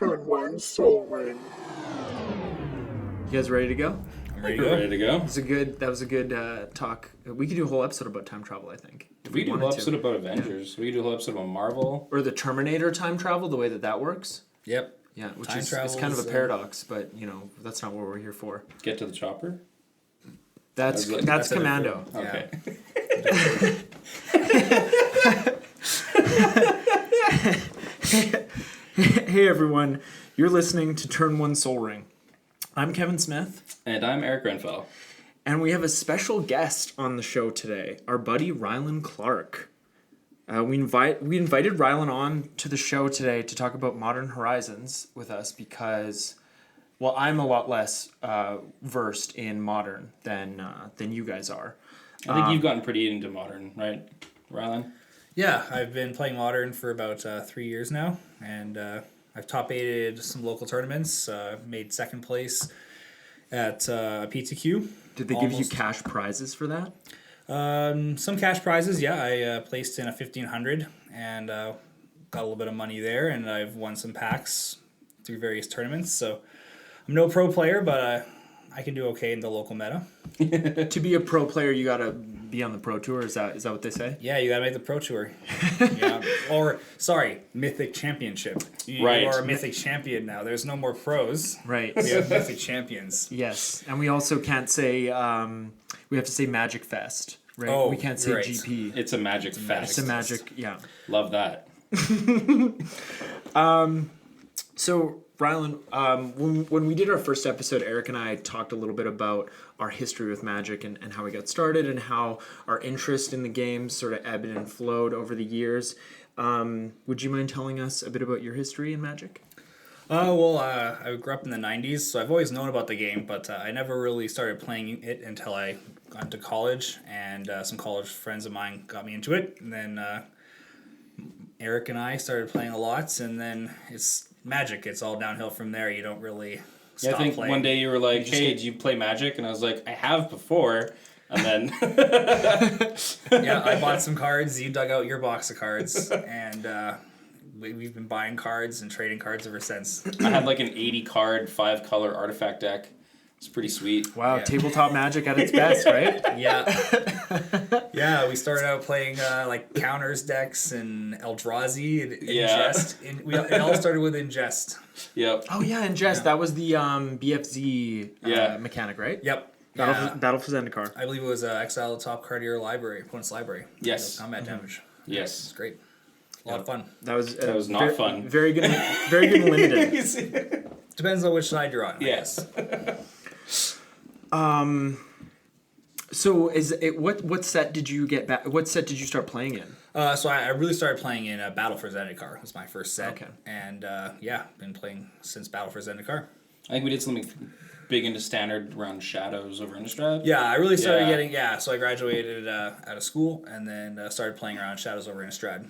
Turn one soul ring. You guys ready to go? I'm ready to go. That was a good talk. We could do a whole episode about time travel, I think. If we do a whole episode about Avengers. We could do a whole episode about Marvel. Or the Terminator time travel, the way that works. Yep. Yeah, which is it's kind of a paradox, but that's not what we're here for. Get to the chopper? That's Commando. Okay. Hey everyone, you're listening to Turn One Soul Ring. I'm Kevin Smith. And I'm Eric Renfell. And we have a special guest on the show today, our buddy Rylan Clark. We invited Rylan on to the show today to talk about Modern Horizons with us because, well, I'm a lot less versed in Modern than you guys are. I think you've gotten pretty into Modern, right, Rylan? Yeah, I've been playing Modern for about 3 years now, and I've top 8'd some local tournaments, made second place at PTQ. Did they give you cash prizes for that? Some cash prizes, yeah. I placed in a 1500 and got a little bit of money there, and I've won some packs through various tournaments. So I'm no pro player, but I can do okay in the local meta. To be a pro player, you gotta be on the pro tour. Is that what they say? Yeah, you gotta make the pro tour. Yeah, or sorry, Mythic Championship. You are a Mythic champion now. There's no more pros. Right. We have Mythic champions. Yes, and we also can't say we have to say Magic Fest. Right. Oh, we can't say right. GP. It's a Magic Fest. It's a Magic. Yeah. Love that. So, Rylan, when we did our first episode, Eric and I talked a little bit about our history with Magic and how we got started and how our interest in the game sort of ebbed and flowed over the years. Would you mind telling us a bit about your history in Magic? I grew up in the 90s, so I've always known about the game, but I never really started playing it until I got into college, and some college friends of mine got me into it, and then Eric and I started playing a lot, and then it's Magic. It's all downhill from there. You don't really stop I think playing. one day you were like, hey, do you play Magic? And I was like, I have before. And then... Yeah, I bought some cards. You dug out your box of cards. And we've been buying cards and trading cards ever since. I had like an 80-card, 5-color artifact deck. It's pretty sweet. Wow, Yeah. tabletop Magic at its best, right? Yeah. Yeah, we started out playing like counters decks and Eldrazi and Ingest. It all started with Ingest. Yep. Oh yeah, Ingest. That was the BFZ mechanic, right? Yep. Battle for Zendikar. I believe it was exile the top card of your library, opponent's library. Yes. Combat damage. Yes. It's great. A lot of fun. That was not fun. Very good. Very good and limited. Depends on which side you're on. Yes. So is it what set did you get back? What set did you start playing in? So I really started playing in Battle for Zendikar. It was my first set. Okay. And been playing since Battle for Zendikar. I think we did something big into Standard around Shadows over Innistrad. Yeah, I really started getting so I graduated out of school and then started playing around Shadows over Innistrad.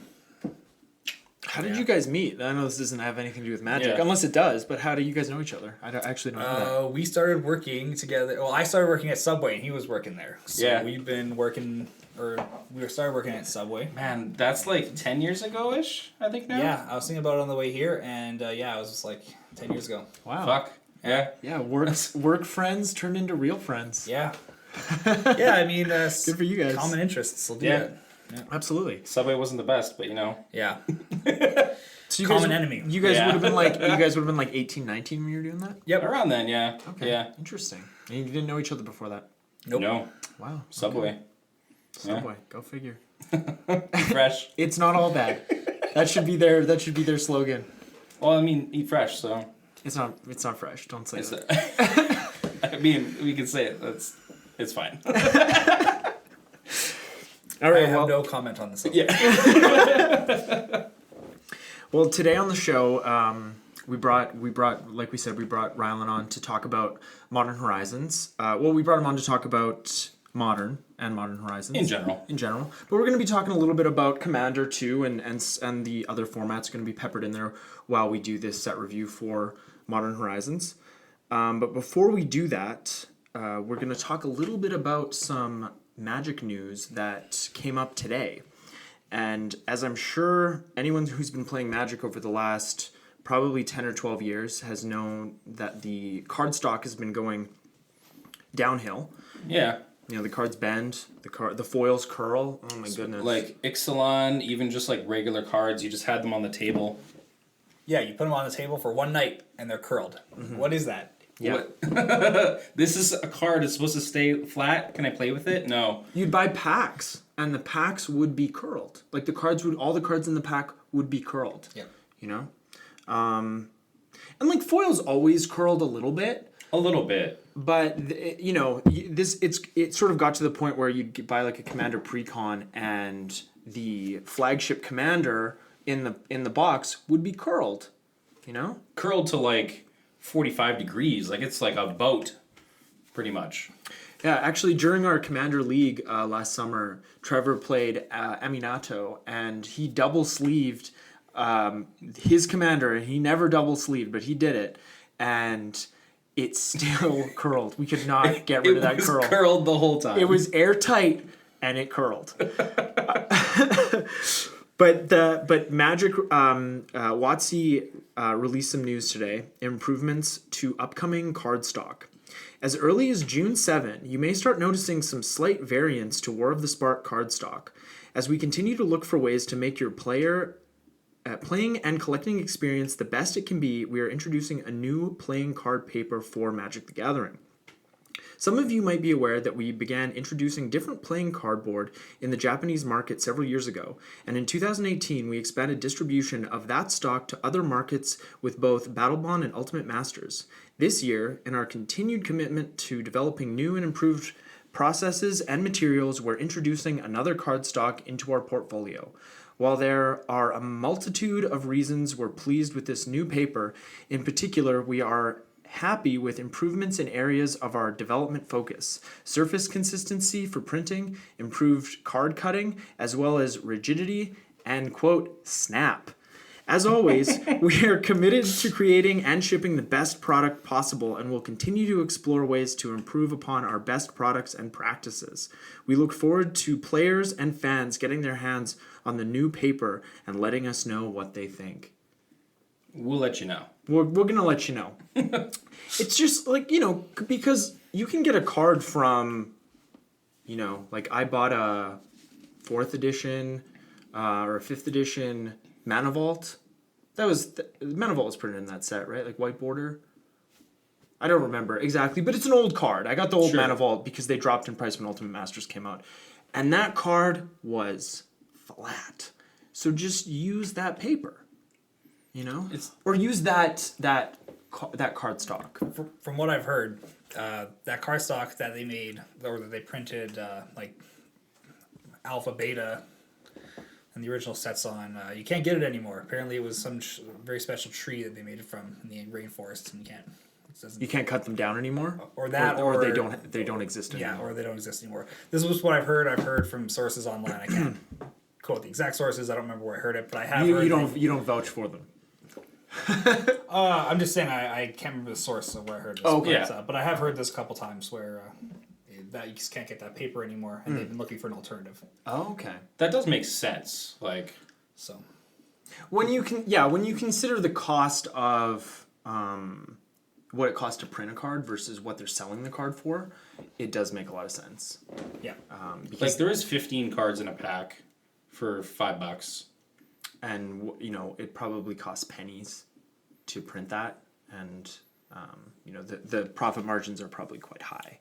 How did you guys meet? I know this doesn't have anything to do with Magic, unless it does. But how do you guys know each other? I actually don't know that. We started working together. Well, I started working at Subway, and he was working there. So we've been working, we started working at Subway. Man, that's like 10 years ago-ish, I think now. Yeah, I was thinking about it on the way here, and it was just like 10 years ago. Wow. Fuck. Yeah. Yeah, work friends turned into real friends. Yeah. Yeah, I mean, good for you guys. Common interests will do that. Yeah. Absolutely. Subway wasn't the best, but Yeah. So you Common guys, enemy. You guys would have been like 18, 19 when you were doing that? Yep. around then, yeah. Okay. Yeah. Interesting. And you didn't know each other before that? Nope. No. Wow. Subway. Okay. Subway. Go figure. Fresh. It's not all bad. That should be their slogan. Well, I mean, eat fresh, so. It's not fresh. Don't say that. I mean, we can say it. It's fine. All right. I have no comment on this. Yeah. Well, today on the show, we brought Rylan on to talk about Modern Horizons. We brought him on to talk about Modern and Modern Horizons In general. But we're going to be talking a little bit about Commander too, and the other formats going to be peppered in there while we do this set review for Modern Horizons. But before we do that, we're going to talk a little bit about some Magic news that came up today. And as I'm sure anyone who's been playing Magic over the last probably 10 or 12 years has known that the cardstock has been going downhill. Yeah. You know, the cards bend, the foils curl. Oh my goodness. Like Ixalan, even just like regular cards, you just had them on the table. Yeah, you put them on the table for one night and they're curled. What is that? Yeah. This is a card. It's supposed to stay flat. Can I play with it? No. You'd buy packs, and the packs would be curled. Like all the cards in the pack would be curled. Yeah. You know, and like foils always curled a little bit. A little bit. But you know, it sort of got to the point where you'd buy like a Commander Precon, and the flagship commander in the box would be curled. You know, Curled to like 45 degrees. Like it's like a boat, pretty much. yeah. Actually, during our Commander League last summer, Trevor played Aminato, and he double sleeved his commander. And he never double sleeved, but he did it, and it still curled. We could not get rid of that curl. It was curled the whole time. It was airtight, and it curled. But Magic WotC released some news today. Improvements to upcoming card stock. As early as June 7, you may start noticing some slight variants to War of the Spark card stock. As we continue to look for ways to make your playing and collecting experience the best it can be, we are introducing a new playing card paper for Magic the Gathering. Some of you might be aware that we began introducing different playing cardboard in the Japanese market several years ago, and in 2018 we expanded distribution of that stock to other markets with both Battlebond and Ultimate Masters. This year, in our continued commitment to developing new and improved processes and materials, we're introducing another card stock into our portfolio. While there are a multitude of reasons we're pleased with this new paper, in particular, we are happy with improvements in areas of our development focus: surface consistency for printing, improved card cutting, as well as rigidity and, quote, snap. As always, we are committed to creating and shipping the best product possible and will continue to explore ways to improve upon our best products and practices. We look forward to players and fans getting their hands on the new paper and letting us know what they think. We'll let you know. We're going to let you know. It's just like, you know, because you can get a card from, you know, like I bought a 4th edition or a 5th edition Mana Vault. Mana Vault was printed in that set, right? Like white border. I don't remember exactly, but it's an old card. I got the old Mana Vault because they dropped in price when Ultimate Masters came out. And that card was flat. So just use that paper, you know? Or use that card stock. From what I've heard, that card stock that they made, or that they printed, like alpha, beta, and the original sets on, you can't get it anymore. Apparently, it was some very special tree that they made it from in the rainforest, and you can't. You can't cut them down anymore, or that, or they don't exist anymore. Yeah, or they don't exist anymore. This was what I've heard. I've heard from sources online. I can't quote the exact sources. I don't remember where I heard it, but I have. You don't vouch for them. I'm just saying I can't remember the source of where I heard this. Oh, okay. But I have heard this a couple times where that you just can't get that paper anymore, and they've been looking for an alternative. Oh, okay. That does make sense. Like, so when you consider the cost of what it costs to print a card versus what they're selling the card for, it does make a lot of sense. Yeah. Because like there is 15 cards in a pack for $5. And, you know, it probably costs pennies to print that. And, you know, the profit margins are probably quite high.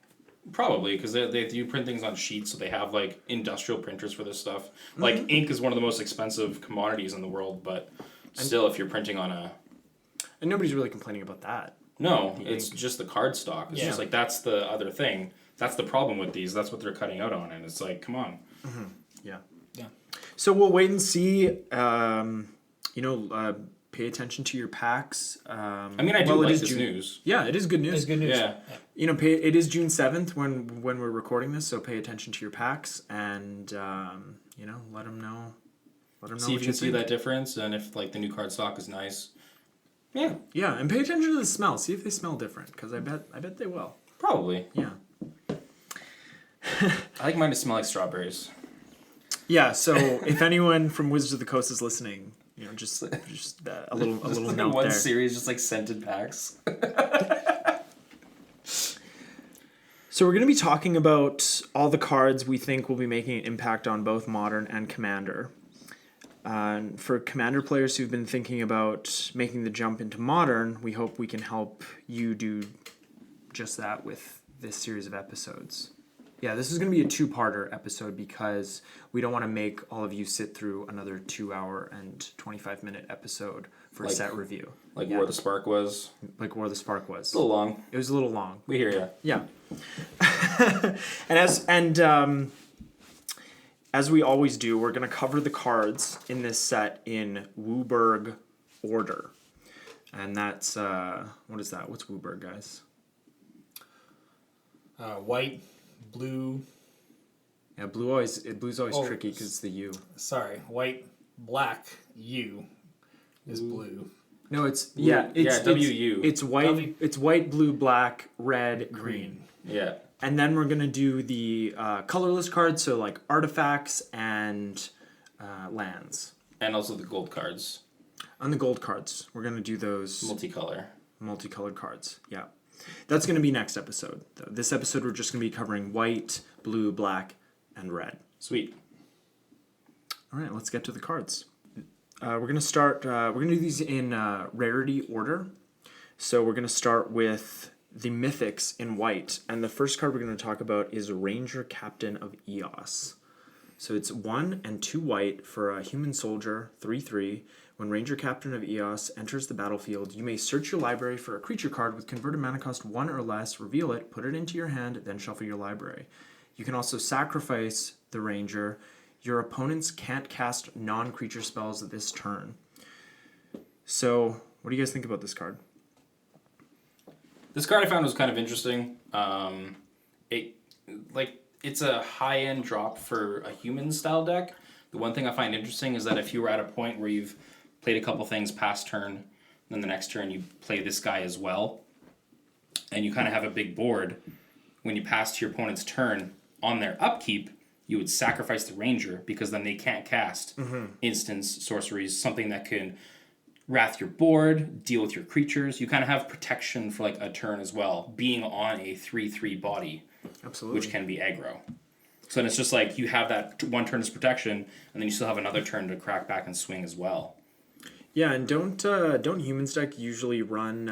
Probably, because they do print things on sheets, so they have, like, industrial printers for this stuff. Like, ink is one of the most expensive commodities in the world, but still, if you're printing on a... And nobody's really complaining about that. No, it's just the card stock. It's just like, that's the other thing. That's the problem with these. That's what they're cutting out on, and it's like, come on. Mm-hmm. Yeah. Yeah. So we'll wait and see. You know, pay attention to your packs. I mean, I do like this news. Yeah, it is good news. It's good news. Yeah. You know, it is June 7th when we're recording this, so pay attention to your packs and you know, let them know. See if you can see that difference, and if like the new card stock is nice. Yeah. Yeah, and pay attention to the smell. See if they smell different, because I bet they will. Probably. Yeah. I like mine to smell like strawberries. Yeah. So if anyone from Wizards of the Coast is listening, You know, just a little like note one there. series, just like scented packs. So we're going to be talking about all the cards we think will be making an impact on both Modern and Commander. For Commander players who've been thinking about making the jump into Modern, we hope we can help you do just that with this series of episodes. Yeah, this is going to be a two-parter episode because we don't want to make all of you sit through another 2-hour and 25-minute episode for a set review. Like Where the Spark was. Like Where the Spark was. It's a little long. It was a little long. We hear ya. Yeah. As we always do, we're going to cover the cards in this set in Wooburg order. And that's, what is that? What's Wooburg, guys? White, blue. Yeah, blue's always tricky because it's the U. Sorry, white, black, U is blue. No, it's WU. It's white. It's white, blue, black, red, green. Yeah. And then we're gonna do the colorless cards, so like artifacts and lands. And also the gold cards. On the gold cards, we're gonna do those multicolored cards. Yeah, that's gonna be next episode. This episode, we're just gonna be covering white, blue, black, and red. Sweet. All right, let's get to the cards. We're gonna start. We're gonna do these in rarity order. So we're gonna start with the mythics in white, and the first card we're gonna talk about is Ranger Captain of Eos. So it's 1 and 2 white for a human soldier, 3/3. When Ranger Captain of Eos enters the battlefield, you may search your library for a creature card with converted mana cost 1 or less, reveal it, put it into your hand, then shuffle your library. You can also sacrifice the Ranger. Your opponents can't cast non-creature spells this turn. So, what do you guys think about this card? This card I found was kind of interesting. It's a high-end drop for a human style deck. The one thing I find interesting is that if you were at a point where you've played a couple things past turn, then the next turn you play this guy as well, and you kind of have a big board, when you pass to your opponent's turn, on their upkeep, you would sacrifice the Ranger because then they can't cast instants, sorceries, something that can wrath your board, deal with your creatures. You kind of have protection for like a turn as well, being on a 3/3 body. Absolutely. Which can be aggro. So then it's just like you have that one turn as protection, and then you still have another turn to crack back and swing as well. Yeah, and don't humans deck usually run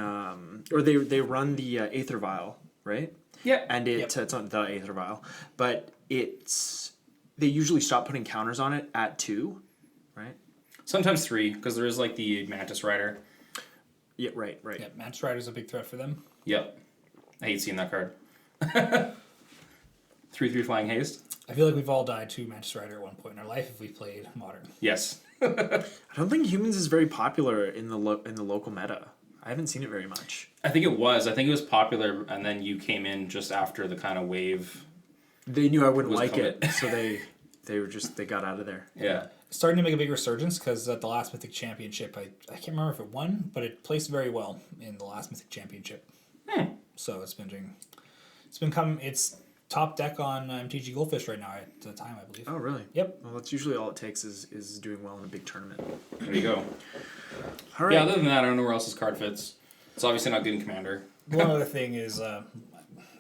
or they run the Aether Vial, right? Yeah. And it's not the Aether Vial, but they usually stop putting counters on it at 2, right? Sometimes 3, because there is like the Mantis Rider. Yeah, right. Yeah, Mantis Rider's a big threat for them. Yep. I hate seeing that card. 3/3 Flying Haste. I feel like we've all died to Mantis Rider at one point in our life if we played Modern. Yes. I don't think humans is very popular in the local meta. I haven't seen it very much. I think it was. I think it was popular, and then you came in just after the kind of wave. They knew I wouldn't like coming. it, so they got out of there. Yeah. Starting to make a big resurgence because at the last Mythic Championship, I can't remember if it won, but it placed very well in the last Mythic Championship. So it's top deck on MTG Goldfish right now at the time, I believe. Oh, really? Yep. Well, that's usually all it takes is doing well in a big tournament. There you go. All right. Yeah, other than that, I don't know where else this card fits. It's obviously not good in Commander. One other thing is, I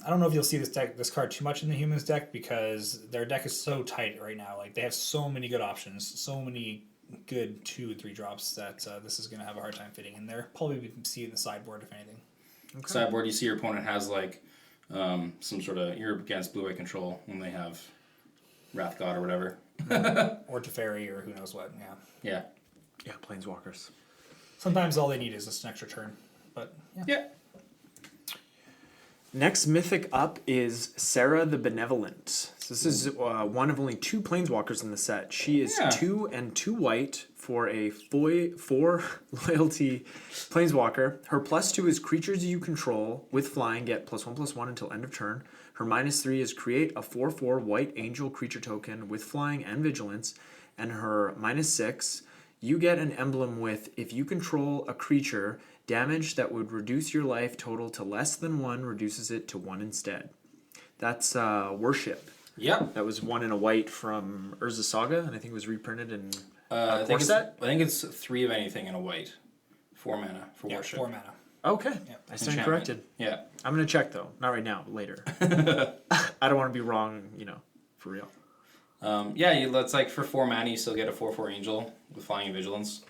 don't know if you'll see this card too much in the humans deck because their deck is so tight right now. Like they have so many good options, so many good 2 and 3 drops that this is going to have a hard time fitting in there. Probably we can see it in the sideboard if anything. Okay. Sideboard, you see your opponent has like some sort of, you're against blue-white control when they have Wrath God or whatever. Or Teferi or who knows what. Yeah. Yeah, Planeswalkers. Sometimes all they need is just an extra turn, but yeah. Next mythic up is Sarah the Benevolent. So this is one of only 2 Planeswalkers in the set. She is 2 and 2 white for a 4 loyalty Planeswalker. Her +2 is creatures you control with flying get +1/+1 until end of turn. Her -3 is create a 4/4 white angel creature token with flying and vigilance. And her -6, you get an emblem with, if you control a creature, damage that would reduce your life total to less than 1 reduces it to 1 instead. That's Worship. Yep. That was 1 in a white from Urza Saga, and I think it was reprinted in core set? I think it's 3 of anything in a white. 4 mana for worship. 4 mana. Okay, Yep. I stand Enchantment. corrected. Yeah. I'm gonna check though, not right now, later. I don't want to be wrong, for real. That's like for 4 mana, you still get a 4/4 angel with flying and vigilance,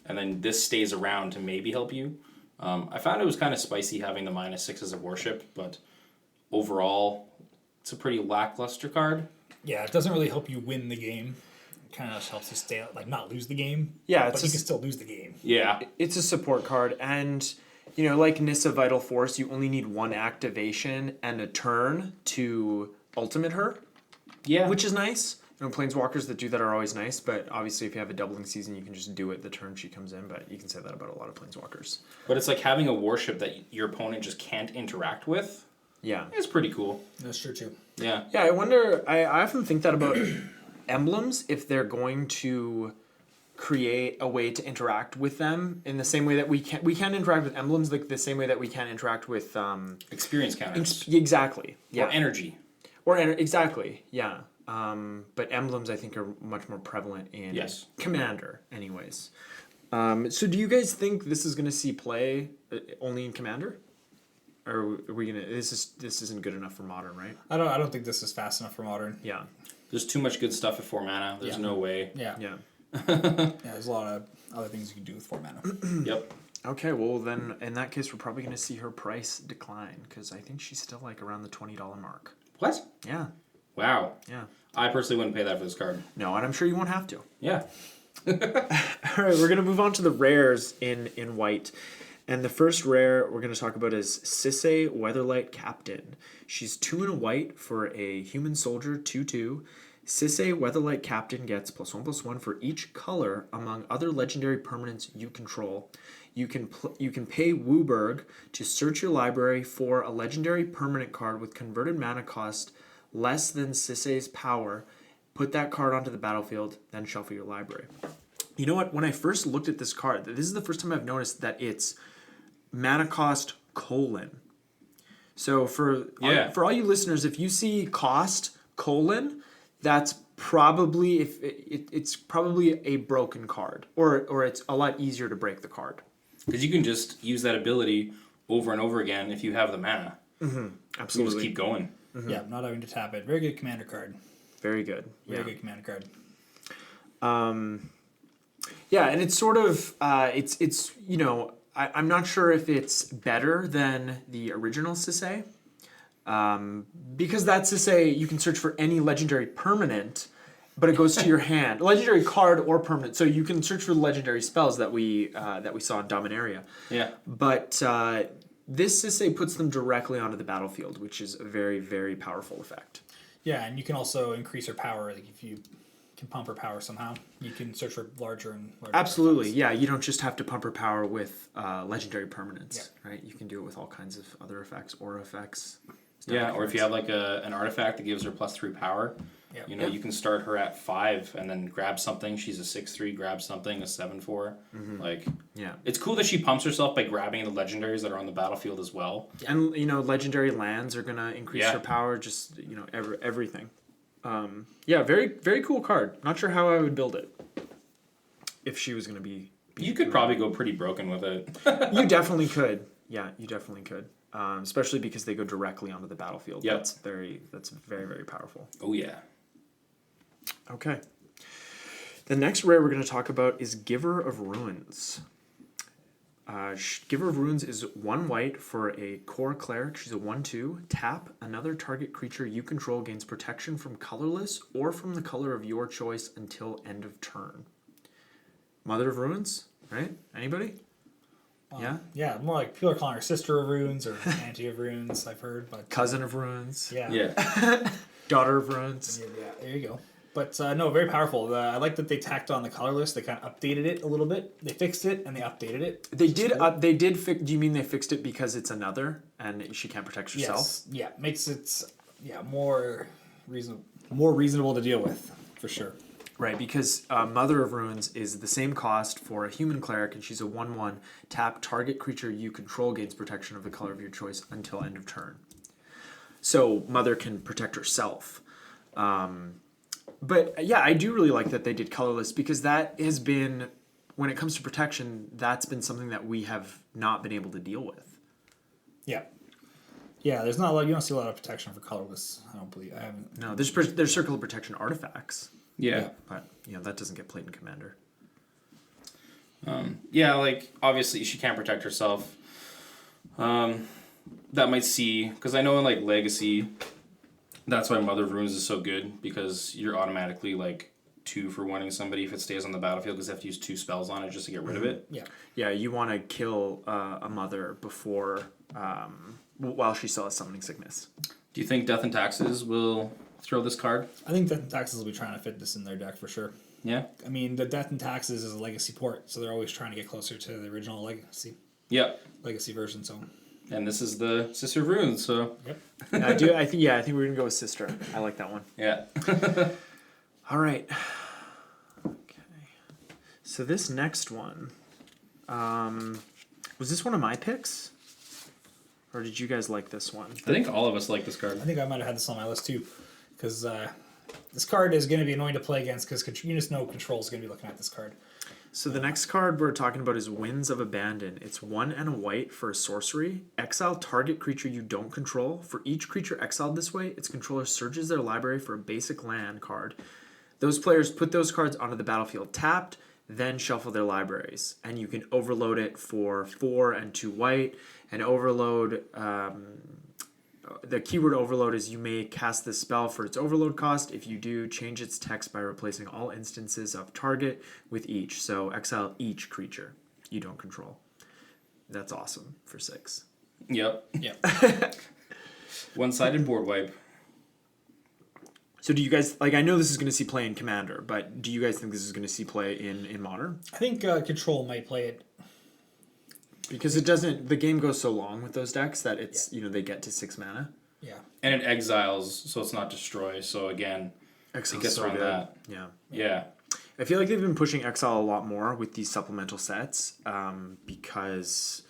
and then this stays around to maybe help you. I found it was kind of spicy having the -6 of worship, but overall, it's a pretty lackluster card. Yeah, it doesn't really help you win the game. It kind of just helps you stay not lose the game. Yeah, but you can still lose the game. Yeah. It's a support card, and like Nissa Vital Force, you only need 1 activation and a turn to ultimate her. Yeah. Which is nice. Planeswalkers that do that are always nice, but obviously if you have a doubling season, you can just do it the turn she comes in, but you can say that about a lot of Planeswalkers. But it's like having a worship that your opponent just can't interact with. Yeah. It's pretty cool. That's true too. Yeah. Yeah, I wonder, I often think that about emblems, if they're going to create a way to interact with them in the same way that we can't interact with emblems like the same way that we can interact with Experience counters. exactly. Yeah. Or energy. Exactly. Yeah. But emblems, I think, are much more prevalent in Commander, anyways. So, do you guys think this is going to see play only in Commander, or are we gonna? This isn't good enough for Modern, right? I don't think this is fast enough for Modern. Yeah. There's too much good stuff at 4 mana. There's no way. Yeah. Yeah. Yeah, there's a lot of other things you can do with 4 mana. Yep. Okay. Well, then in that case, we're probably going to see her price decline because I think she's still like around the $20 mark. What? Yeah. Wow. Yeah. I personally wouldn't pay that for this card. No, and I'm sure you won't have to. Yeah. All right, we're going to move on to the rares in white. And the first rare we're going to talk about is Sisay Weatherlight Captain. She's 2 in a white for a human soldier, 2/2. Sisay Weatherlight Captain gets +1/+1 for each color among other legendary permanents you control. You can pay Wooburg to search your library for a legendary permanent card with converted mana cost less than Sisay's power. Put that card onto the battlefield, then shuffle your library. You know what? When I first looked at this card, this is the first time I've noticed that it's mana cost : So for all you listeners, if you see cost : that's probably it's probably a broken card, or it's a lot easier to break the card. Because you can just use that ability over and over again if you have the mana. Mm-hmm. You Absolutely. just keep going. Mm-hmm. Yeah, not having to tap it. Very good commander card. Very good. Very good commander card. Yeah, and it's sort of it's I'm not sure if it's better than the original Sisay, because that Sisay you can search for any legendary permanent, but it goes to your hand, legendary card or permanent. So you can search for the legendary spells that we saw in Dominaria. Yeah. But this Sisay puts them directly onto the battlefield, which is a very, very powerful effect. Yeah, and you can also increase her power. Like if you can pump her power somehow, you can search for larger and larger. Absolutely, effects. yeah. You don't just have to pump her power with legendary permanents, right? You can do it with all kinds of other effects, aura effects. Yeah, or if you have like an artifact that gives her +3 power, you can start her at 5 and then grab something. She's a 6/3, grab something, a 7/4. It's cool that she pumps herself by grabbing the legendaries that are on the battlefield as well. And legendary lands are gonna increase her power. Just everything. Very, very cool card. Not sure how I would build it if she was gonna be. You could probably go pretty broken with it. You definitely could. Yeah, you definitely could. Especially because they go directly onto the battlefield. Yep. That's very, very powerful. Oh yeah. Okay. The next rare we're going to talk about is Giver of Ruins. Giver of Ruins is 1 white for a core cleric. She's a 1/2. Tap. Another target creature you control gains protection from colorless or from the color of your choice until end of turn. Mother of Ruins, right? Anybody? Yeah? Yeah, more like people are calling her Sister of Runes or Auntie of Runes, I've heard. But Cousin of Ruins. Yeah. Yeah. Daughter of Ruins. Yeah, there you go. But no, very powerful. I like that they tacked on the colorless. They kind of updated it a little bit. They fixed it and they updated it. They did fix. Do you mean they fixed it because it's another and she can't protect herself? Yes. Yeah, makes it more reasonable to deal with for sure. Right, because Mother of Ruins is the same cost for a human cleric, and she's a 1/1. Tap target creature you control gains protection of the color of your choice until end of turn. So Mother can protect herself. But yeah, I do really like that they did colorless because that has been, when it comes to protection, that's been something that we have not been able to deal with. Yeah. Yeah, there's not a lot. You don't see a lot of protection for colorless. I don't believe. I haven't. No, there's circle of protection artifacts, Yeah. but that doesn't get played in Commander. Yeah, like, obviously she can't protect herself. That might see, because I know in, like, Legacy, that's why Mother of Runes is so good, because you're automatically, like, 2 for wanting somebody if it stays on the battlefield, because they have to use 2 spells on it just to get rid of it. Yeah. Yeah, you want to kill a mother before, while she still has summoning sickness. Do you think Death and Taxes will throw this card? I think Death and Taxes will be trying to fit this in their deck for sure. Yeah? I mean, the Death and Taxes is a legacy port, so they're always trying to get closer to the original Yep. legacy version. So. And this is the Sister of Runes, so... Yep. I think we're going to go with Sister. I like that one. Yeah. All right. Okay. So this next one, was this one of my picks? Or did you guys like this one? I think all of us like this card. I think I might have had this on my list too, because this card is going to be annoying to play against because you just know Control is going to be looking at this card. So the next card we're talking about is Winds of Abandon. It's 1 and a white for a sorcery. Exile target creature you don't control. For each creature exiled this way, its controller searches their library for a basic land card. Those players put those cards onto the battlefield tapped, then shuffle their libraries. And you can overload it for 4 and 2 white. And overload, the keyword overload is you may cast this spell for its overload cost. If you do, change its text by replacing all instances of target with each. So exile each creature you don't control. That's awesome for 6. Yep. Yep. One-sided board wipe. So do you guys, like, I know this is going to see play in Commander, but do you guys think this is going to see play in Modern? I think Control might play it. Because the game goes so long with those decks that it's, they get to 6 mana. Yeah. And it exiles, so it's not destroy. So again, Exile's it gets so around good. that. Yeah. Yeah. I feel like they've been pushing Exile a lot more with these supplemental sets because,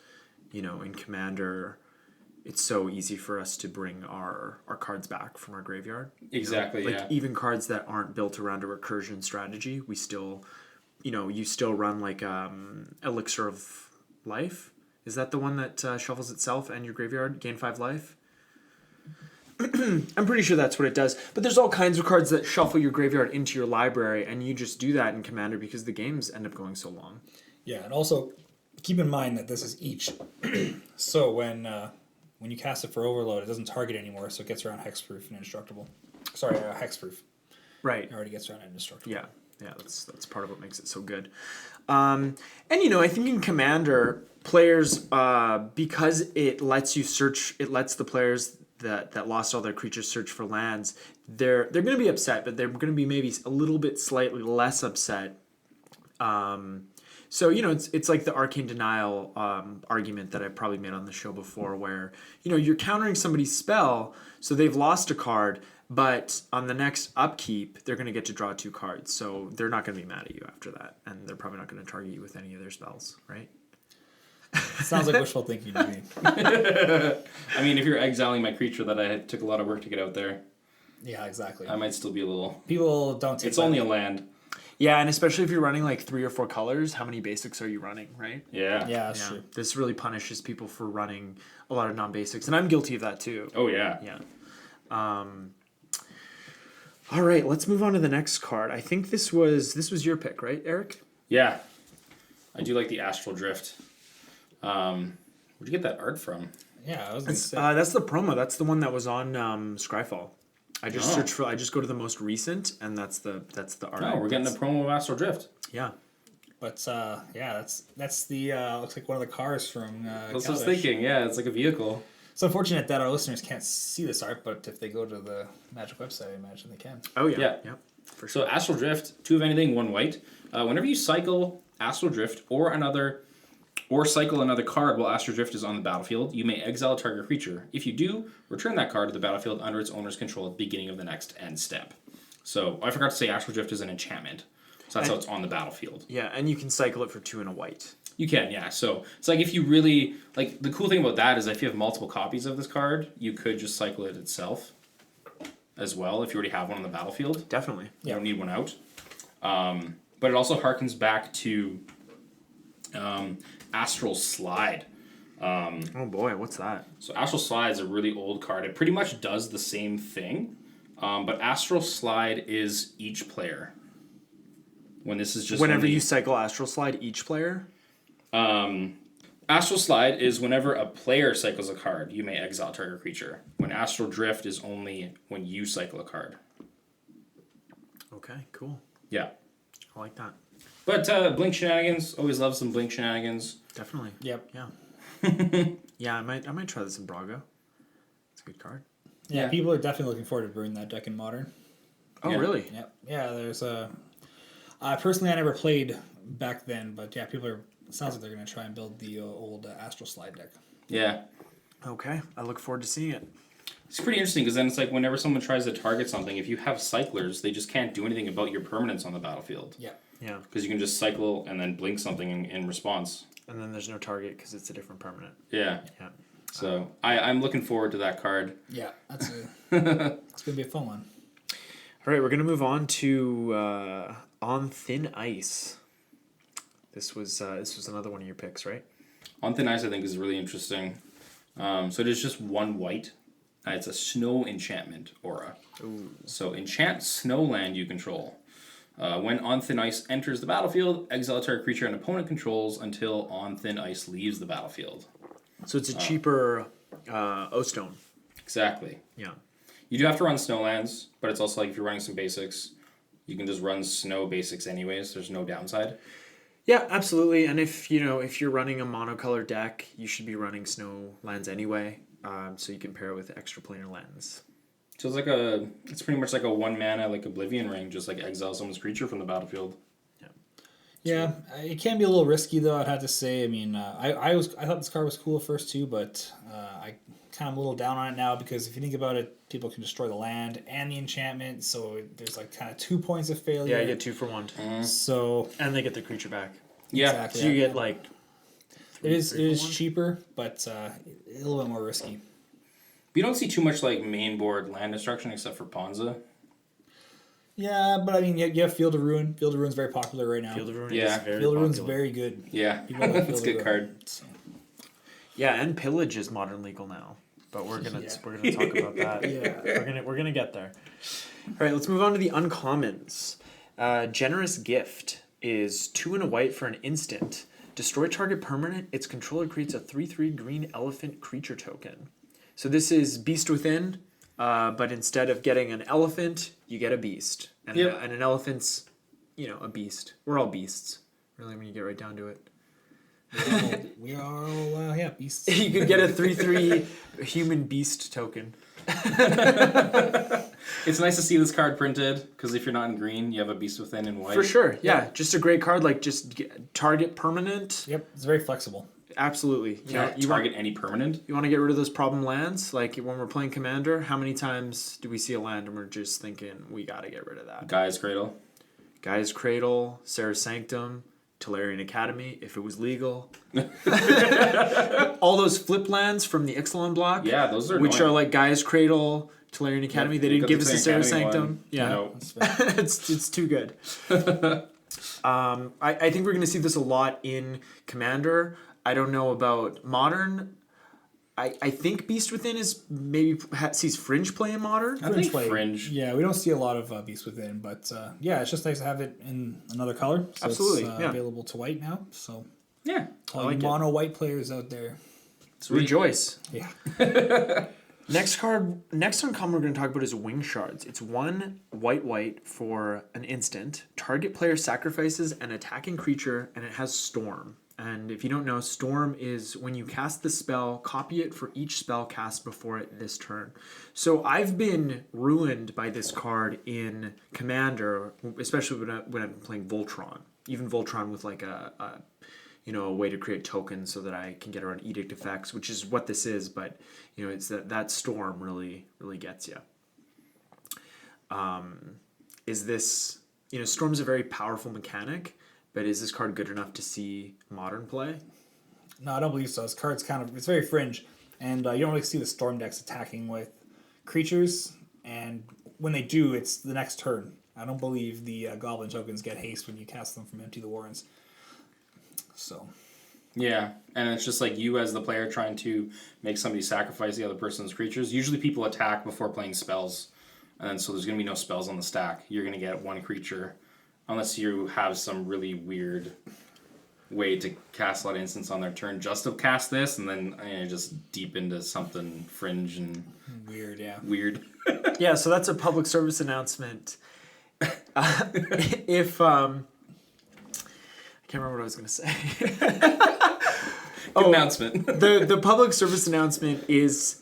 in Commander, it's so easy for us to bring our cards back from our graveyard. Exactly, Like, even cards that aren't built around a recursion strategy, we still, you still run, like, Elixir of Life. Is that the one that shuffles itself and your graveyard? Gain 5 life? I'm pretty sure that's what it does. But there's all kinds of cards that shuffle your graveyard into your library, and you just do that in Commander because the games end up going so long. Yeah, and also keep in mind that this is each. So when you cast it for Overload, it doesn't target anymore, so it gets around Hexproof and Indestructible. Sorry, Hexproof. Right. It already gets around Indestructible. Yeah, that's part of what makes it so good. And I think in Commander, players, because it lets the players that lost all their creatures search for lands, they're going to be upset, but they're going to be maybe a little bit slightly less upset. So, it's like the Arcane Denial argument that I've probably made on the show before, where, you're countering somebody's spell, so they've lost a card, but on the next upkeep, they're going to get to draw 2 cards, so they're not going to be mad at you after that, and they're probably not going to target you with any of their spells, right? Sounds like wishful thinking to me. I mean, if you're exiling my creature that I took a lot of work to get out there, Yeah, exactly. I might still be a little... People don't take It's only a land. Yeah, and especially if you're running like 3 or 4 colors, how many basics are you running, right? Yeah. Yeah, that's true. This really punishes people for running a lot of non-basics, and I'm guilty of that too. Oh, yeah. Yeah. All right, let's move on to the next card. I think this was your pick, right, Eric? Yeah. I do like the Astral Drift. Where'd you get that art from? Yeah, I was going to say. That's the promo. That's the one that was on Scryfall. I just go to the most recent, and that's the art. Oh, we're getting a promo of Astral Drift. Yeah. But that's the looks like one of the cars from. That's what I was Kaladesh. thinking. Yeah, it's like a vehicle. It's unfortunate that our listeners can't see this art, but if they go to the Magic website, I imagine they can. Oh yeah. Yeah. Yep. For sure. So Astral Drift, 2 of anything, 1 white. Whenever you cycle Astral Drift or cycle another card while Astral Drift is on the battlefield, you may exile a target creature. If you do, return that card to the battlefield under its owner's control at the beginning of the next end step. So I forgot to say Astral Drift is an enchantment. So that's how it's on the battlefield. Yeah, and you can cycle it for 2 and a white. You can, yeah. So it's like if you really the cool thing about that is if you have multiple copies of this card, you could just cycle it itself. as well if you already have one on the battlefield. Definitely. You don't need one out. But it also harkens back to Astral Slide. Oh boy, what's that? So Astral Slide is a really old card. It pretty much does the same thing, but Astral Slide is each player. When this is just Whenever only, you cycle Astral Slide, each player. Astral Slide is whenever a player cycles a card, you may exile target creature. When Astral Drift is only when you cycle a card. Okay, cool. Yeah. I like that. But Blink Shenanigans, always love some Blink Shenanigans. Definitely. Yep. Yeah. Yeah, I might try this in Braga. It's a good card. Yeah, people are definitely looking forward to brewing that deck in Modern. Oh, Yeah. really? Yep. Yeah, there's personally, I never played back then, but yeah, people are. Sounds like they're going to try and build the old Astral Slide deck. Yeah. Okay, I look forward to seeing it. It's pretty interesting because then it's like whenever someone tries to target something, if you have cyclers, they just can't do anything about your permanence on the battlefield. Yeah. Yeah, Because you can just cycle and then blink something in response. and then there's no target because it's a different permanent. Yeah. Yeah. So I'm looking forward to that card. Yeah, that's it's going to be a fun one. All right, we're gonna move on to On Thin Ice. This was another one of your picks, right? On Thin Ice, I think, is really interesting. So it is just one white. It's a snow enchantment aura. Ooh. So enchant snowland you control. When On Thin Ice enters the battlefield, exile a target creature an opponent controls until On Thin Ice leaves the battlefield. So it's a cheaper O-Stone. Exactly. Yeah. You do have to run snowlands, but it's also like if you're running some basics, you can just run snow basics anyways. There's no downside. Yeah, absolutely. And if you're running a monocolor deck, you should be running snow lands anyway. So you can pair it with extra planar lens. So it's pretty much like a 1 mana like Oblivion Ring, just like exile someone's creature from the battlefield. Yeah, it can be a little risky though. I'd have to say. I mean, I thought this card was cool at first too, but I kind of a little down on it now because if you think about it, people can destroy the land and the enchantment, so there's like kind of 2 points of failure. Yeah, you get 2 for 1. So And they get the creature back. Yeah. exactly. So you get like it is three for one? cheaper, but a little bit more risky. You don't see too much like main board land destruction except for Ponza. Yeah, but I mean, you have Field of Ruin. Field of Ruin's very popular right now. Field of Ruin Yeah. is very Field of Ruin's popular. very good. Yeah, People like that's Field a of good Ruin. card. So, Yeah, and Pillage is modern legal now. But we're gonna talk about that. Yeah. We're gonna get there. All right, let's move on to the uncommons. Generous Gift is 2 and a white for an instant. Destroy target permanent. Its controller creates a 3/3 green elephant creature token. So this is Beast Within, but instead of getting an elephant, you get a beast. And, Yep. and an elephant's, a beast. We're all beasts, really, when you get right down to it. we are all, beasts. You could get a 3/3 human beast token. It's nice to see this card printed because if you're not in green, you have a Beast Within in white. For sure, yeah. Just a great card, like just target permanent. Yep, it's very flexible. Absolutely. You target any permanent. You want to get rid of those problem lands? Like when we're playing Commander, how many times do we see a land and we're just thinking, we got to get rid of that? Guy's Cradle. Guy's Cradle, Sarah's Sanctum, Tolarian Academy, if it was legal. All those flip lands from the Ixalan block. Yeah, those are which annoying. are like Guy's Cradle, Tolarian Academy. They you didn't got give the us the Sarah's Academy Sanctum. one. Yeah. No. it's too good. I think we're going to see this a lot in Commander. I don't know about Modern. I think Beast Within is maybe sees Fringe play in Modern. I think Fringe. Yeah, we don't see a lot of Beast Within, but yeah, it's just nice to have it in another color. So Absolutely, it's, yeah. available to white now. So Yeah. all like you it. mono white players out there, Sweet. Rejoice. yeah. Next uncommon we're going to talk about is Wing Shards. It's 1 white for an instant. Target player sacrifices an attacking creature, and it has Storm. And if you don't know, Storm is when you cast the spell, copy it for each spell cast before it this turn. So I've been ruined by this card in Commander, especially when I'm playing Voltron. Even Voltron with like a way to create tokens so that I can get around edict effects, which is what this is, but it's that Storm really gets you. Is this, Storm's a very powerful mechanic, but is this card good enough to see Modern play? No, I don't believe so. This card's it's very fringe, and you don't really see the Storm decks attacking with creatures and when they do, it's the next turn. I don't believe the goblin tokens get haste when you cast them from Empty the Warrens. So. Yeah, and it's just like you as the player trying to make somebody sacrifice the other person's creatures. Usually people attack before playing spells, and so there's going to be no spells on the stack. You're going to get one creature, unless you have some really weird way to cast Light Instance on their turn just to cast this, and then just deep into something fringe and Weird, yeah. weird. Yeah, so that's a public service announcement. If I can't remember what I was going to say. Good announcement. The public service announcement is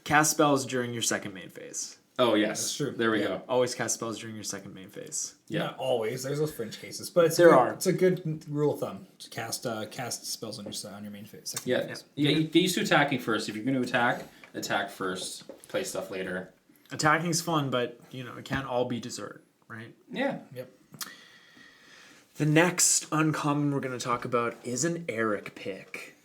cast spells during your second main phase. Oh, yes. That's true. There we go. Always cast spells during your second main phase. Yeah. Not always. There's those fringe cases, but it's a good rule of thumb to cast spells on your main phase. Second Yeah. phase. Yeah. You get used to attacking first. If you're going to attack first. Play stuff later. Attacking's fun, but it can't all be dessert, right? Yeah. Yep. The next uncommon we're going to talk about is an Eric pick.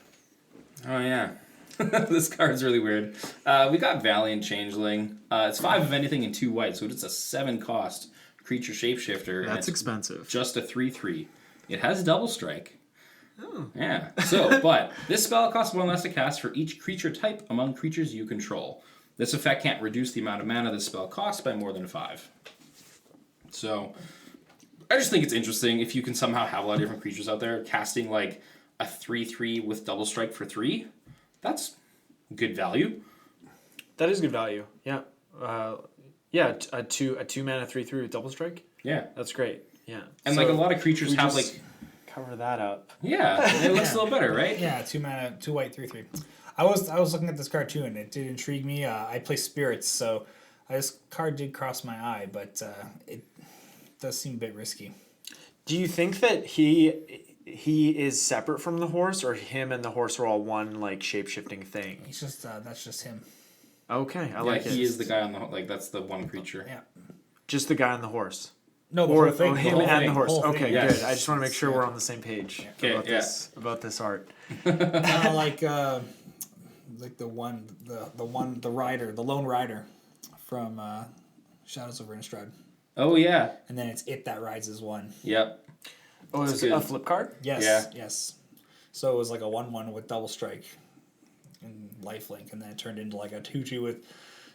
Oh, yeah. This card's really weird. We got Valiant Changeling. It's 5 of anything and 2 white, so it's a 7 cost creature shapeshifter. That's expensive. Just a 3/3. It has double strike. Oh. Yeah. So, but this spell costs 1 less to cast for each creature type among creatures you control. This effect can't reduce the amount of mana this spell costs by more than 5. So, I just think it's interesting if you can somehow have a lot of different creatures out there. Casting like a 3/3 with double strike for 3, that's good value. That is good value. Yeah. Yeah, a 2 mana 3/3 with double strike. Yeah. That's great. Yeah. And So like a lot of creatures we have just like... cover that up. Yeah, it looks a little better, right? Yeah, 2 mana, 2 white, 3/3. I was looking at this card too, and it did intrigue me. I play spirits, so this card did cross my eye, but it does seem a bit risky. Do you think that he is separate from the horse, or him and the horse are all one like shape-shifting thing? He's just that's just him. Okay, I Yeah, like it. he is the guy on the... Like, that's the one creature. Yeah. Just the guy on the horse. No, the Or whole thing. him whole and thing. the horse. Whole thing, Okay, yes. good. I just want to make sure we're on the same page Okay, about yeah. this art. Like the rider, the lone rider from Shadows over Innistrad. Oh, yeah. And then it's it that rides as one. Yep. Oh, That's is good. it a flip card? Yes. Yeah. Yes. So it was like a 1/1 with double strike and lifelink, and then it turned into like a 2/2 with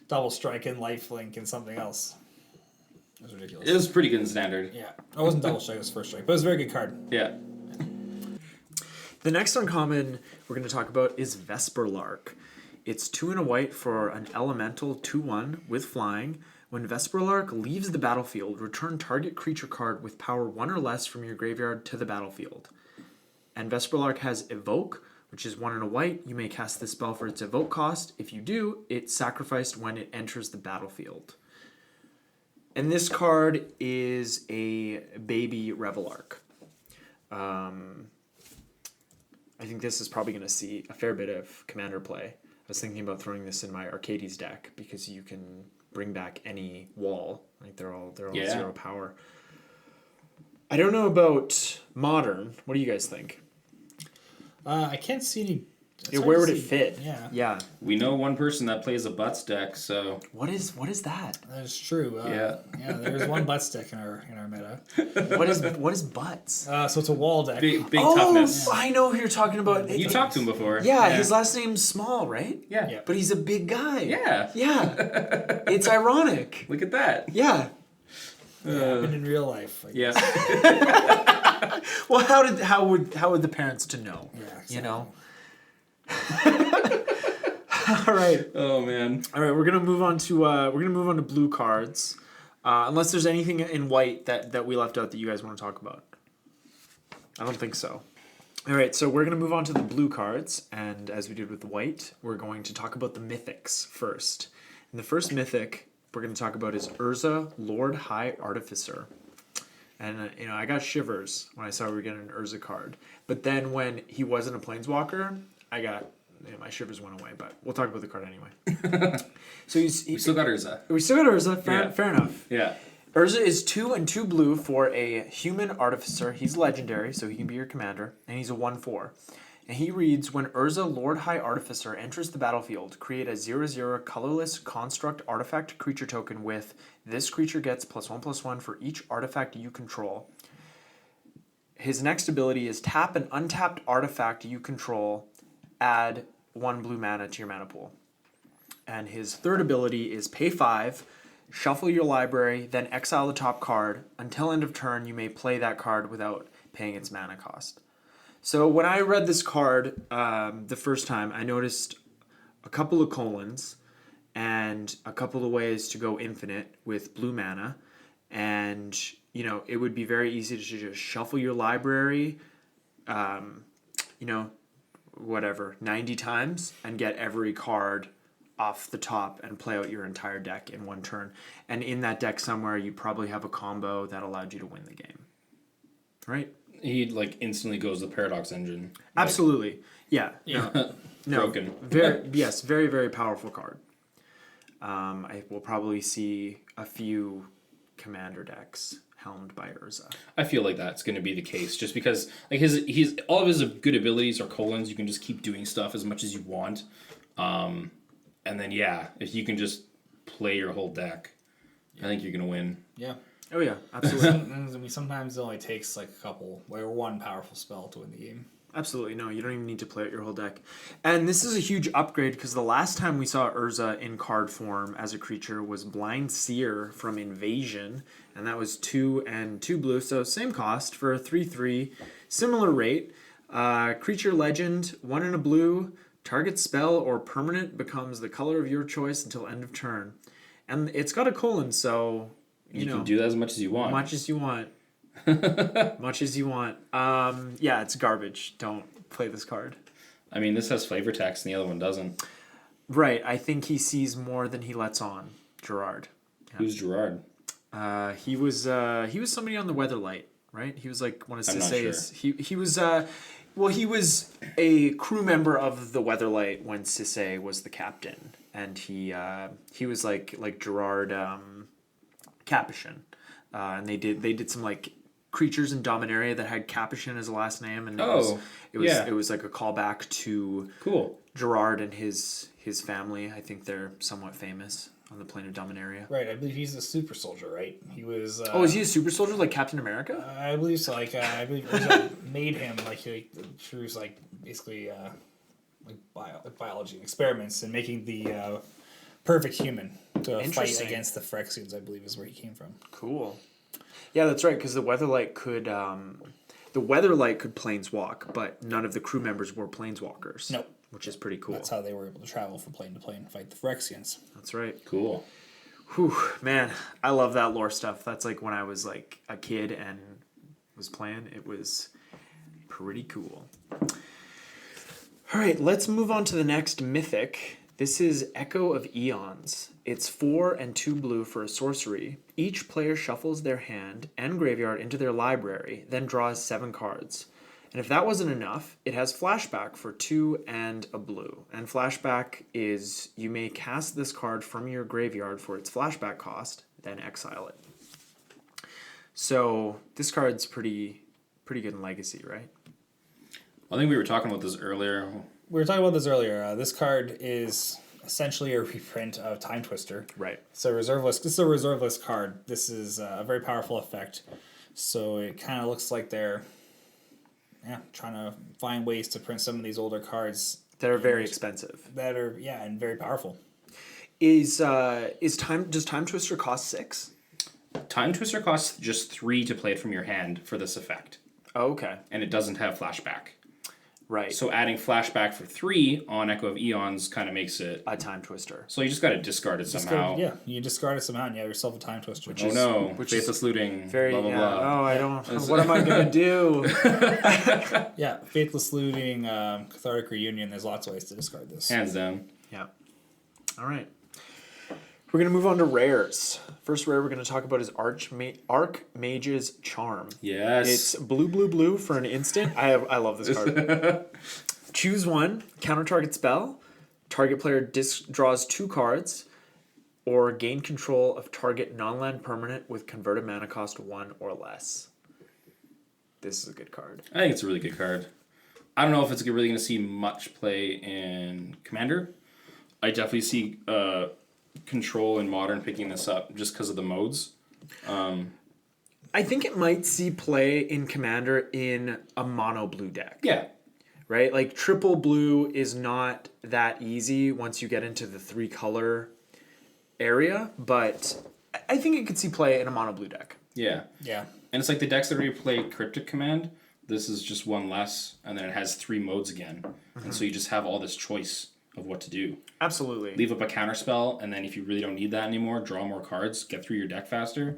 double strike and lifelink and something else. It was ridiculous. It was pretty good in standard. Yeah. It wasn't double strike, it was first strike. But it was a very good card. Yeah. The next uncommon we're going to talk about is Vesperlark. It's 2 and a white for an elemental 2/1 with flying. When Vesperlark leaves the battlefield, return target creature card with power 1 or less from your graveyard to the battlefield. And Vesperlark has Evoke, which is 1 and a white. You may cast this spell for its Evoke cost. If you do, it's sacrificed when it enters the battlefield. And this card is a baby Revelark. I think this is probably going to see a fair bit of commander play. I was thinking about throwing this in my Arcades deck because you can bring back any wall. Like they're all Yeah. 0 power. I don't know about modern. What do you guys think? I can't see any. Yeah, where would it fit? Yeah. Yeah. We know one person that plays a butts deck, so... What is that? That is true. Yeah. Yeah, there's one butt stick in our meta. What is butts? So it's a wall deck. Big Oh, toughness. I know who you're talking about. You talked to him before. Yeah, his last name's Small, right? Yeah. Yeah. But he's a big guy. Yeah. Yeah. It's ironic. Look at that. Yeah. Happened in real life. I Yeah. guess. Well, how would the parents to know? Yeah, exactly. You know. All right. Oh, man. All right. We're gonna move on to blue cards. Unless there's anything in white that we left out that you guys want to talk about. I don't think so. All right. So we're gonna move on to the blue cards, and as we did with the white, we're going to talk about the mythics first. And the first mythic we're going to talk about is Urza, Lord High Artificer. And, I got shivers when I saw we were getting an Urza card. But then when he wasn't a Planeswalker, my shivers went away. But we'll talk about the card anyway. So We still got Urza. we still got Urza. Fair enough. Yeah. Urza is 2 and 2 blue for a human artificer. He's legendary, so he can be your commander. And he's a 1/4. And he reads, when Urza, Lord High Artificer, enters the battlefield, create a 0/0 colorless construct artifact creature token with this creature gets +1/+1 for each artifact you control. His next ability is tap an untapped artifact you control, add 1 blue mana to your mana pool. And his third ability is pay 5, shuffle your library, then exile the top card. Until end of turn, you may play that card without paying its mana cost. So when I read this card the first time, I noticed a couple of colons and a couple of ways to go infinite with blue mana. And, you know, it would be very easy to just shuffle your library, you know, whatever, 90 times and get every card off the top and play out your entire deck in one turn. And in that deck somewhere, you probably have a combo that allowed you to win the game. Right? He like instantly goes the Paradox Engine. Absolutely. Yeah. No, broken. Yes, very, very powerful card. I will probably see a few commander decks helmed by Urza. I feel like that's going to be the case, just because like he's all of his good abilities are colons. You can just keep doing stuff as much as you want, and then if you can just play your whole deck, I think you're going to win. Yeah. Oh yeah, absolutely. I mean, sometimes it only takes like a couple, or one powerful spell to win the game. Absolutely, no, you don't even need to play out your whole deck. And this is a huge upgrade because the last time we saw Urza in card form as a creature was Blind Seer from Invasion, and that was 2 and 2 blue, so same cost for a 3/3, similar rate. Creature legend, 1 and a blue, target spell or permanent becomes the color of your choice until end of turn. And it's got a colon, so you know, can do that as much as you want. Much as you want. Much as you want. Yeah, it's garbage. Don't play this card. I mean, this has flavor text and the other one doesn't. Right. I think he sees more than he lets on. Gerard. Yeah. Who's Gerard? He was somebody on the Weatherlight, right? He was like one of Sisay's. Sure. He was he was a crew member of the Weatherlight when Sisay was the captain, and he was like Gerard Capuchin. And they did some like creatures in Dominaria that had Capuchin as a last name, and it was like a callback to Gerard and his family. I think they're somewhat famous on the plane of Dominaria. Right, I believe he's a super soldier, right? He was. Is he a super soldier like Captain America? I believe so. Like I believe Urza made him through like basically like biology experiments and making the perfect human to fight against the Phyrexians. I believe is where he came from. Cool. Yeah, that's right. Because the Weatherlight could planeswalk, but none of the crew members were planeswalkers. Nope. Which is pretty cool. That's how they were able to travel from plane to plane and fight the Phyrexians. That's right. Cool. Whew, man, I love that lore stuff. That's like when I was like a kid and was playing. It was pretty cool. All right, let's move on to the next mythic. This is Echo of Eons. It's 4 and 2 blue for a sorcery. Each player shuffles their hand and graveyard into their library, then draws 7 cards. And if that wasn't enough, it has flashback for 2 and a blue. And flashback is you may cast this card from your graveyard for its flashback cost, then exile it. So this card's pretty good in Legacy, right? I think we were talking about this earlier. This card is essentially a reprint of Time Twister. Right. So reserveless. This is a reserveless card. This is a very powerful effect. So it kind of looks like they're trying to find ways to print some of these older cards that are very expensive. And very powerful. Does Time Twister cost 6? Time Twister costs just 3 to play it from your hand for this effect. Oh, okay. And it doesn't have flashback. Right. So adding flashback for 3 on Echo of Eons kind of makes it a Time Twister. So you just got to discard it somehow. You discard it somehow and you have yourself a Time Twister. Faithless Looting, blah, blah, blah. Oh, I don't... What am I going to do? Yeah, Faithless Looting, Cathartic Reunion, there's lots of ways to discard this. Hands down. Yeah. All right. We're going to move on to rares. First rare we're going to talk about is Archmage's Charm. Yes. It's blue for an instant. I love this card. Choose 1, counter target spell. Target player draws 2 cards, or gain control of target non-land permanent with converted mana cost 1 or less. This is a good card. I think it's a really good card. I don't know if it's really going to see much play in Commander. I definitely see Control and Modern picking this up just because of the modes. I think it might see play in Commander in a mono blue deck. Yeah. Right? Like triple blue is not that easy once you get into the 3 color area, but I think it could see play in a mono blue deck. Yeah. Yeah. And it's like the decks that already play Cryptic Command. This is just one less, and then it has 3 modes again. And so you just have all this choice of what to do. Absolutely. Leave up a counter spell, and then if you really don't need that anymore, draw more cards, get through your deck faster.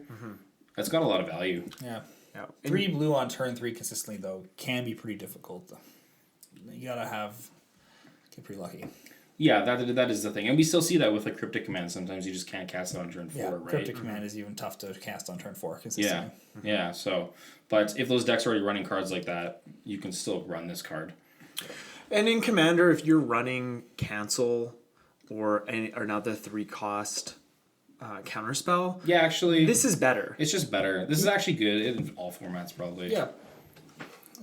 That's got a lot of value. Yeah. Yeah. 3 blue on turn 3 consistently, though, can be pretty difficult. You gotta get pretty lucky. Yeah, that is the thing. And we still see that with like Cryptic Command. Sometimes you just can't cast it on turn 4, right? Cryptic Command is even tough to cast on turn 4 Yeah, consistently. yeah. So, but if those decks are already running cards like that, you can still run this card. And in Commander, if you're running Cancel or another 3 cost counterspell, Yeah, actually, this is better. it's just better. This is actually good in all formats, probably. Yeah.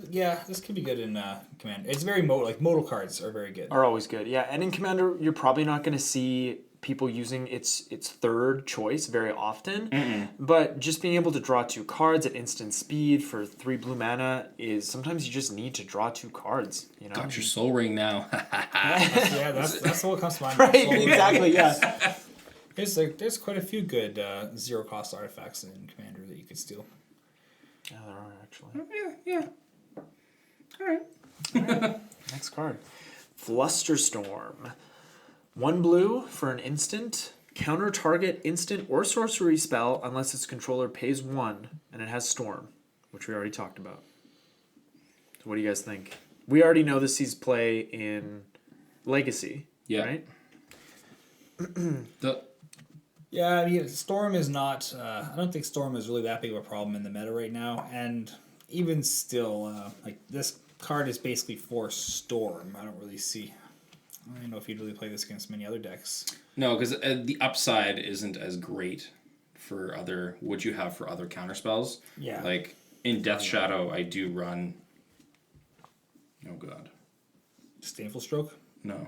Yeah, this could be good in Command. It's very modal cards are very good. Are always good. Yeah, and in Commander, you're probably not going to see people using its third choice very often. But just being able to draw 2 cards at instant speed for 3 blue mana is sometimes you just need to draw 2 cards. You know, Got your Soul Ring now. That's what comes to mind. right? Exactly. Yeah. There's quite a few good 0 cost artifacts in Commander that you could steal. Yeah, there are actually. yeah. All right. Next card, Flusterstorm. 1 blue for an instant. Counter target instant or sorcery spell unless its controller pays 1, and it has Storm, which we already talked about. So what do you guys think? We already know this sees play in Legacy, Yeah. right? Yeah, I mean, Storm is not... I don't think Storm is really that big of a problem in the meta right now, and even still, like, this card is basically for Storm. I don't really see... I don't know if you'd really play this against many other decks. No, because the upside isn't as great for what you have for other counterspells. Yeah. Like, in Death Shadow, I do run... Oh, God. Disdainful Stroke? No.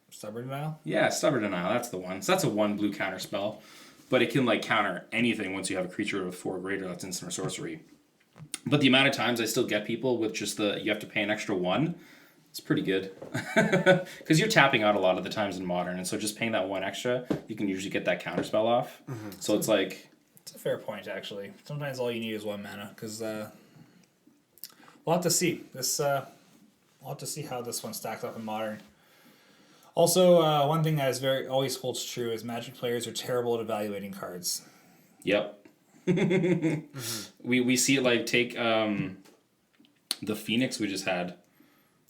Stubborn Denial? Yeah, Stubborn Denial, that's the one. So that's a 1 blue counter spell. But it can like counter anything once you have a creature with 4 or greater that's instant or sorcery. But the amount of times I still get people with just you have to pay an extra 1, it's pretty good. Because you're tapping out a lot of the times in Modern, and so just paying that 1 extra, you can usually get that counter spell off. So it's like... It's a fair point, actually. Sometimes all you need is 1 mana, because we'll have to see. We'll have to see how this one stacks up in Modern. Also, one thing that is always holds true is Magic players are terrible at evaluating cards. Yep. We see it like take the Phoenix we just had.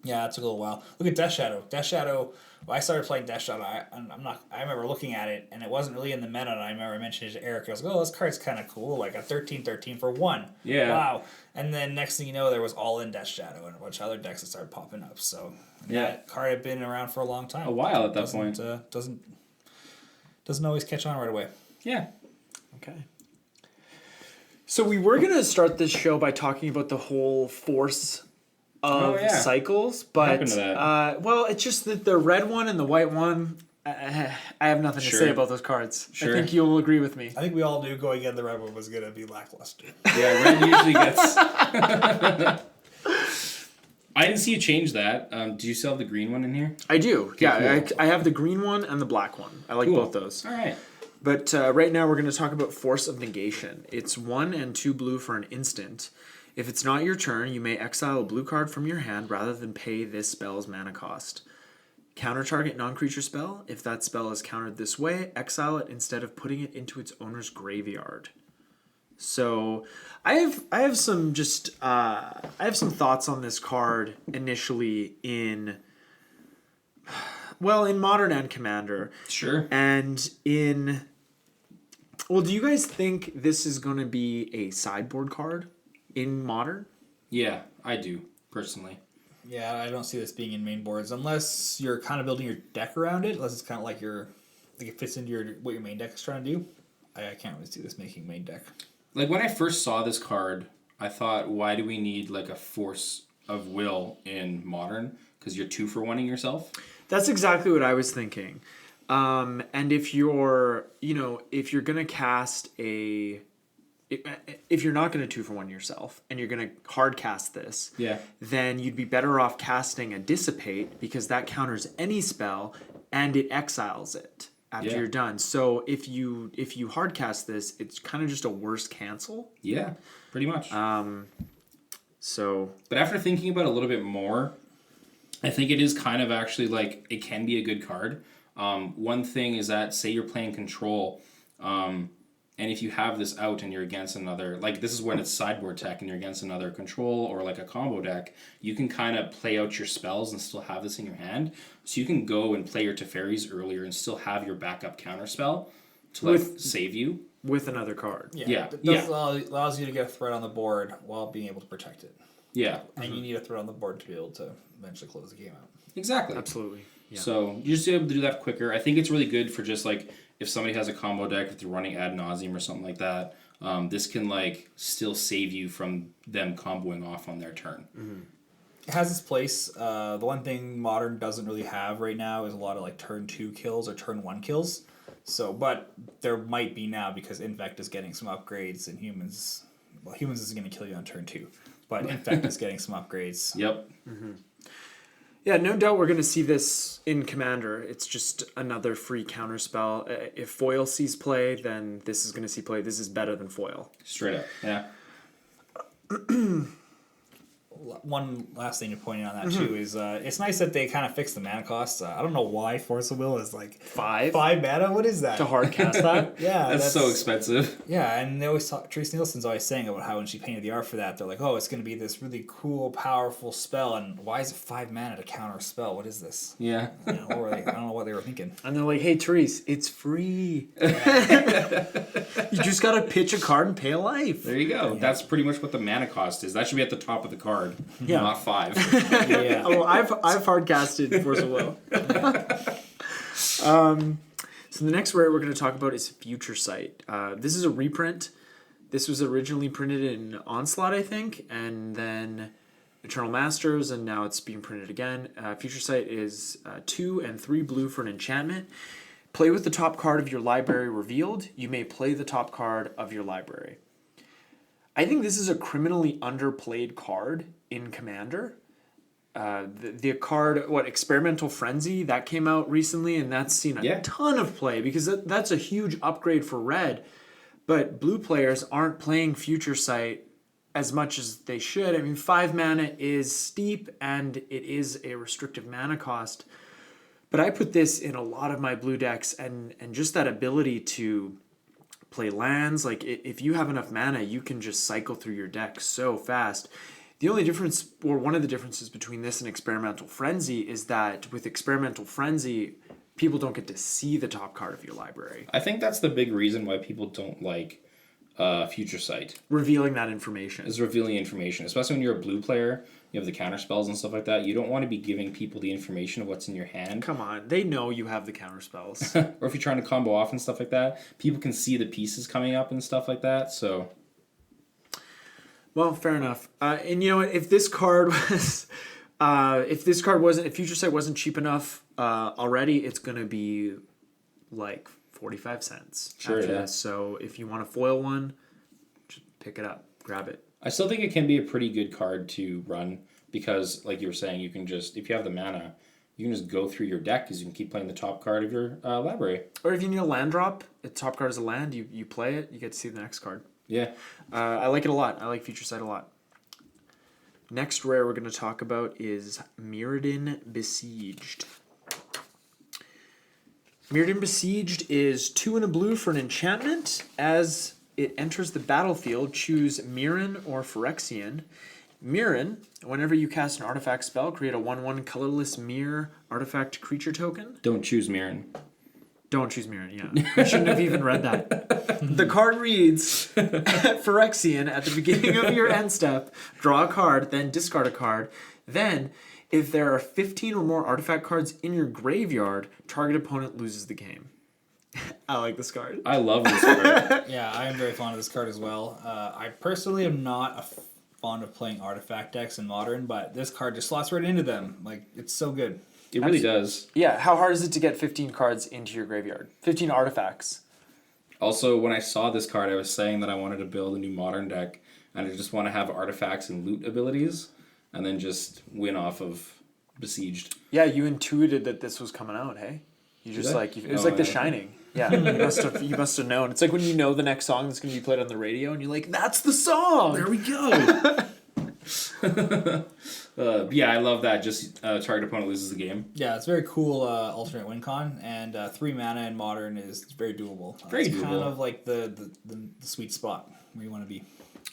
Yeah, it took a little while. Look at Death Shadow. Death Shadow. When I started playing Death Shadow, I remember looking at it, and it wasn't really in the meta. And I remember I mentioned it to Eric. I was like, "Oh, this card's kind of cool, like a 13/13 for 1." Yeah. Wow. And then next thing you know, there was all in Death Shadow and a bunch of other decks that started popping up. So that card had been around for a long time. A while at that point. Doesn't always catch on right away. Yeah. Okay. So we were going to start this show by talking about the whole force of cycles, but happened to that? well, it's just that the red one and the white one, I have nothing to say about those cards. Sure. I think you'll agree with me. I think we all knew going in the red one was going to be lackluster. Yeah, red usually gets... I didn't see you change that. Do you still have the green one in here? I do. Okay, yeah, cool. I have the green one and the black one. I like both those. All right. But right now we're going to talk about Force of Negation. It's 1 and 2 blue for an instant. If it's not your turn, you may exile a blue card from your hand rather than pay this spell's mana cost. Counter target non-creature spell. If that spell is countered this way, exile it instead of putting it into its owner's graveyard. So I have some thoughts on this card initially in Modern and Commander. Sure. And do you guys think this is going to be a sideboard card in Modern? Yeah, I do, personally. Yeah, I don't see this being in main boards unless you're kind of building your deck around it. Unless it's kind of like it fits into what your main deck is trying to do. I can't really see this making main deck. Like when I first saw this card, I thought, why do we need like a force of will in Modern because you're 2-for-1ing yourself. That's exactly what I was thinking. And if you're gonna cast if you're not gonna 2-for-1 yourself and you're gonna hard cast this, then you'd be better off casting a Dissipate because that counters any spell and it exiles it after you're done. So if you hard cast this, it's kind of just a worse cancel. Yeah, pretty much. But after thinking about it a little bit more, I think it is kind of actually like it can be a good card. One thing is that say you're playing control, and if you have this out and you're against another, like this is when it's sideboard tech and you're against another control or like a combo deck, you can kind of play out your spells and still have this in your hand. So you can go and play your Teferis earlier and still have your backup counter spell to like save you. With another card. Yeah. It allows you to get a threat on the board while being able to protect it. Yeah. And you need a threat on the board to be able to eventually close the game out. Exactly. Absolutely. Yeah. So you just able to do that quicker. I think it's really good for just like if somebody has a combo deck, if they're running ad nauseum or something like that, this can like still save you from them comboing off on their turn. Mm-hmm. It has its place. The one thing Modern doesn't really have right now is a lot of like turn 2 kills or turn 1 kills. So, but there might be now because Infect is getting some upgrades and Humans. Well, Humans isn't going to kill you on turn 2, but Infect is getting some upgrades. Yep. Mm-hmm. Yeah, no doubt we're going to see this in Commander. It's just another free counter spell. If Foil sees play, then this is going to see play. This is better than Foil. Straight up, yeah. One last thing to point out on that too is it's nice that they kind of fixed the mana cost. I don't know why Force of Will is like 5 mana. What is that to hard cast that? Yeah, that's so expensive. Yeah, and they always talk. Trace Nielsen's always saying about how when she painted the art for that, they're like, oh, it's going to be this really cool, powerful spell, and why is it 5 mana to counter a spell? What is this? Yeah, you know, or like, I don't know what they were thinking. And they're like, hey, Therese, it's free. You just got to pitch a card and pay a life. There you go. Yeah. That's pretty much what the mana cost is. That should be at the top of the card, not 5. Yeah. Oh, I've hard casted Force of Will. So the next rare we're going to talk about is Future Sight. This is a reprint. This was originally printed in Onslaught, I think, and then Eternal Masters, and now it's being printed again. Future Sight is 2 and 3 blue for an enchantment. Play with the top card of your library revealed. You may play the top card of your library. I think this is a criminally underplayed card in Commander. The card, Experimental Frenzy, that came out recently, and that's seen a ton of play because that's a huge upgrade for red. But blue players aren't playing Future Sight as much as they should. I mean, 5 mana is steep, and it is a restrictive mana cost. But I put this in a lot of my blue decks, and just that ability to play lands, like if you have enough mana, you can just cycle through your deck so fast. The only difference, or one of the differences between this and Experimental Frenzy is that with Experimental Frenzy, people don't get to see the top card of your library. I think that's the big reason why people don't like Future Sight. Revealing that information. Is revealing information. Especially when you're a blue player, you have the counter spells and stuff like that. You don't want to be giving people the information of what's in your hand. Come on, they know you have the counter spells. Or if you're trying to combo off and stuff like that, people can see the pieces coming up and stuff like that, so... Well, fair enough. And you know what? If this card was, if Future Sight wasn't cheap enough already, it's gonna be like 45 cents. Sure, after yeah. this. So if you want a foil one, just pick it up, grab it. I still think it can be a pretty good card to run because, like you were saying, you can just, if you have the mana, you can just go through your deck because you can keep playing the top card of your library. Or if you need a land drop, the top card is a land. You play it, you get to see the next card. Yeah. I like it a lot. I like Future Sight a lot. Next rare we're going to talk about is Mirrodin Besieged. Mirrodin Besieged is 2 and a blue for an enchantment. As it enters the battlefield, choose Mirren or Phyrexian. Mirren, whenever you cast an artifact spell, create a 1/1 colorless mirror artifact creature token. Don't choose Mirren. Don't choose Mirren, yeah. I shouldn't have even read that. The card reads, Phyrexian, at the beginning of your end step, draw a card, then discard a card. Then, if there are 15 or more artifact cards in your graveyard, target opponent loses the game. I like this card. I love this card. Yeah, I am very fond of this card as well. I personally am not a fond of playing artifact decks in Modern, but this card just slots right into them. Like, it's so good. It really does. Yeah, how hard is it to get 15 cards into your graveyard? 15 artifacts. Also, when I saw this card, I was saying that I wanted to build a new Modern deck, and I just want to have artifacts and loot abilities, and then just win off of Besieged. Yeah, you intuited that this was coming out, hey? You just it was like The Shining. Yeah, you must have known. It's like when you know the next song that's going to be played on the radio, and you're like, that's the song! There we go! Yeah, I love that. Just target opponent loses the game. Yeah, it's very cool alternate win con, and 3 mana in Modern is very doable. Very it's doable. kind of like the sweet spot where you want to be.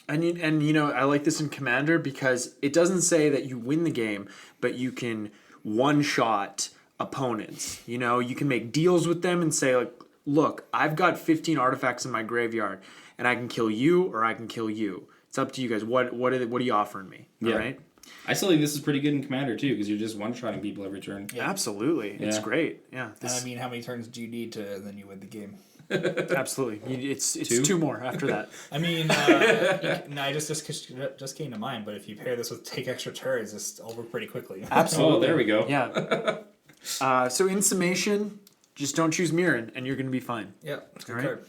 And you know, I like this in Commander because it doesn't say that you win the game, but you can one-shot opponents. You know, you can make deals with them and say, like, look, I've got 15 artifacts in my graveyard, and I can kill you or I can kill you. It's up to you guys. What are you offering me? Yeah. All right? I still think this is pretty good in Commander, too, because you're just one-shotting people every turn. Yeah. Absolutely. It's Yeah. great. Yeah. And I mean, how many turns do you need to then you win the game? Absolutely. It's Two? 2 more after that. I mean, I just came to mind, but if you pair this with take extra turns, it's over pretty quickly. Absolutely. Oh, there we go. Yeah. So in summation, just don't choose Mirren, and you're going to be fine. Yeah, it's a good All right. card.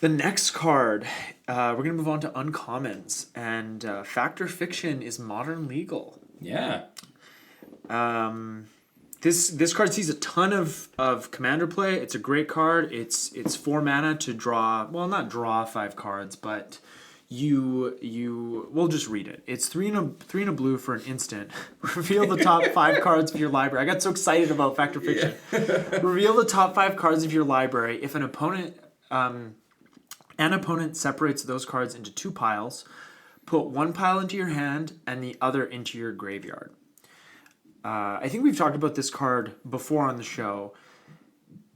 The next card, we're going to move on to uncommons, and Fact or Fiction is Modern legal. Yeah. This card sees a ton of commander play. It's a great card. It's 4 mana to draw. Well, not draw 5 cards, but we'll just read it. It's 3 and a blue for an instant. Reveal the top 5 cards of your library. I got so excited about Fact or Fiction. Yeah. Reveal the top 5 cards of your library. If an opponent separates those cards into 2 piles, put 1 pile into your hand and the other into your graveyard. I think we've talked about this card before on the show,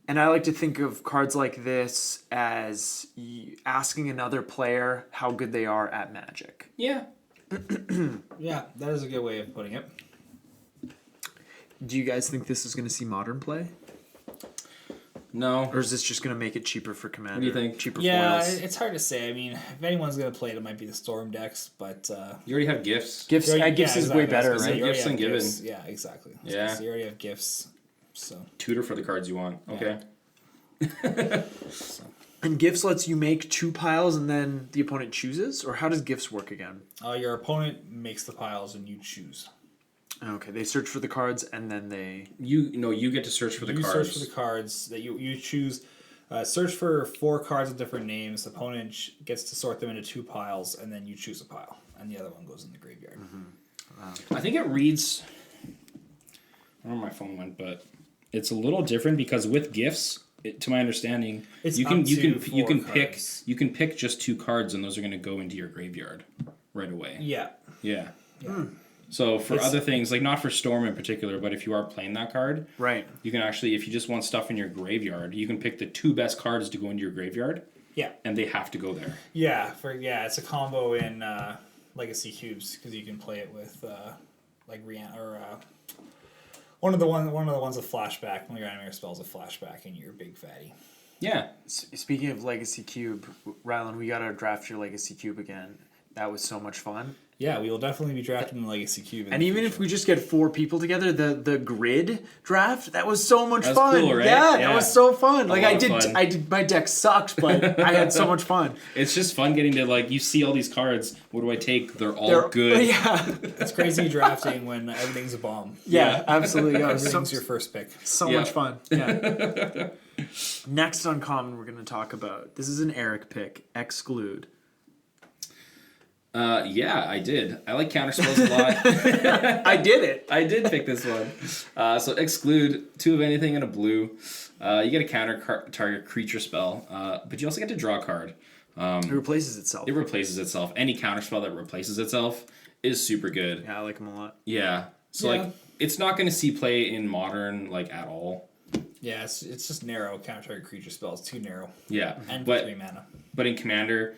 and I like to think of cards like this as asking another player how good they are at Magic. Yeah. Yeah, that is a good way of putting it. Do you guys think this is going to see Modern play? No. Or is this just going to make it cheaper for Commander? What do you think? Cheaper Yeah, foils? it's hard to say. I mean, if anyone's going to play it, it might be the Storm decks, but... You already have gifts. Gifts is way better, exactly. right? You already Gifts and have given. gifts. Yeah, exactly. Yeah. So you already have gifts, so... Tutor for the cards you want. Okay. And Gifts lets you make 2 piles and then the opponent chooses? Or how does Gifts work again? Your opponent makes the piles and you choose. Okay, they search for the cards and then they... You get to search for the cards. You search for the cards that you choose. Search for 4 cards with different names. The opponent gets to sort them into 2 piles, and then you choose a pile, and the other one goes in the graveyard. Mm-hmm. I think it reads... I don't know where my phone went, but it's a little different because with gifts, to my understanding, It's you can up to 4 pick cards. you can pick just 2 cards, and those are going to go into your graveyard right away. Yeah. Yeah. Yeah. So for other things, like not for Storm in particular, but if you are playing that card, Right. you can actually, if you just want stuff in your graveyard, you can pick the 2 best cards to go into your graveyard, Yeah. and they have to go there. Yeah. It's a combo in Legacy Cubes because you can play it with like Rihanna or one of the ones with flashback. One of your animator spells with flashback, and you're a big fatty. Yeah. Speaking of Legacy Cube, Rylan, we got to draft your Legacy Cube again. That was so much fun. Yeah, we will definitely be drafting the Legacy Cube. And even if we just get 4 people together, the grid draft, that was so much That was fun. cool, right? Yeah, Yeah. that was so fun. Like lot of fun. I did my deck sucked, but I had so much fun. It's just fun getting to, like, you see all these cards. What do I take? They're all good. Yeah. it's crazy drafting when everything's a bomb. Yeah, absolutely. Yeah, Everything's your first pick. so Yeah. much fun. Yeah. Next uncommon we're going to talk about. This is an Eric pick, Exclude. Yeah, I did. I like counterspells a lot. I did it. I did pick this one. So exclude 2 of anything in a blue. You get a target creature spell, but you also get to draw a card. It replaces itself. It replaces itself. Any counterspell that replaces itself is super good. Yeah, I like them a lot. Yeah. So Yeah. like, it's not going to see play in Modern like at all. Yeah, it's just narrow counter creature spells, too narrow. Yeah. And but 3 mana. but in Commander,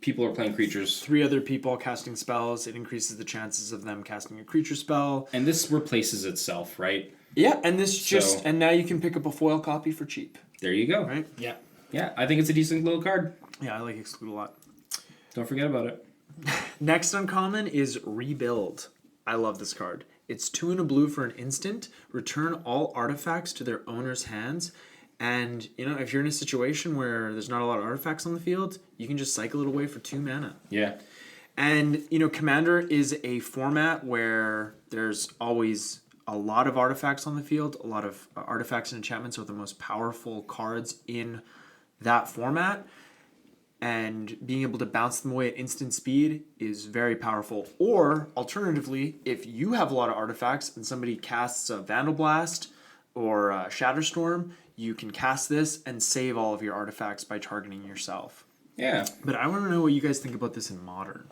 people are playing creatures. 3 other people casting spells. It increases the chances of them casting a creature spell. And this replaces itself, right? Yeah, and and now you can pick up a foil copy for cheap, There you go. right? Yeah. Yeah, I think it's a decent little card. Yeah, I like Exclude a lot. Don't forget about it. Next uncommon is Rebuild. I love this card. It's 2 and a blue for an instant. Return all artifacts to their owner's hands. And, if you're in a situation where there's not a lot of artifacts on the field, you can just cycle it away for 2 mana. Yeah. And, Commander is a format where there's always a lot of artifacts on the field. A lot of artifacts and enchantments are the most powerful cards in that format. And being able to bounce them away at instant speed is very powerful. Or, alternatively, if you have a lot of artifacts and somebody casts a Vandal Blast or a Shatterstorm, you can cast this and save all of your artifacts by targeting yourself. Yeah. But I want to know what you guys think about this in Modern.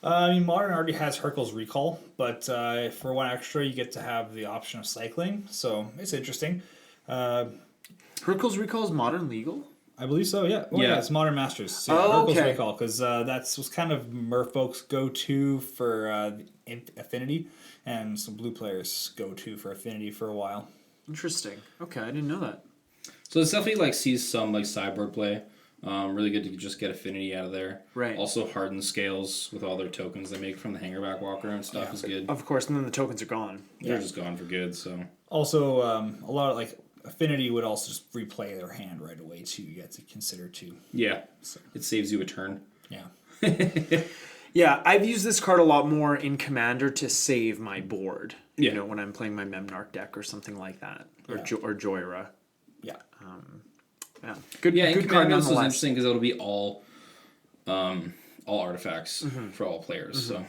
Modern already has Hurkyl's Recall, but for 1 extra, you get to have the option of cycling, so it's interesting. Hurkyl's Recall is Modern legal? I believe so, yeah. Yeah. It's Modern Masters. So Oh, Hurkyl's okay. Recall, because was kind of Merfolk's go-to for Affinity, and some blue players' go-to for Affinity for a while. Interesting. Okay, I didn't know that. So it's definitely sees some sideboard play. Really good to just get Affinity out of there. Right. Also harden scales with all their tokens they make from the Hangerback Walker and stuff is good. Of course, and then the tokens are gone. They're just gone for good, so. Also, a lot of Affinity would also just replay their hand right away too. You get to consider too. Yeah. It saves you a turn. Yeah. Yeah, I've used this card a lot more in Commander to save my board. Yeah. When I'm playing my Memnarch deck or something like that. Or, Yeah. or Joyra. Yeah. Yeah. Good, Yeah, in good card Commander this is nonetheless. interesting because it'll be all artifacts for all players. So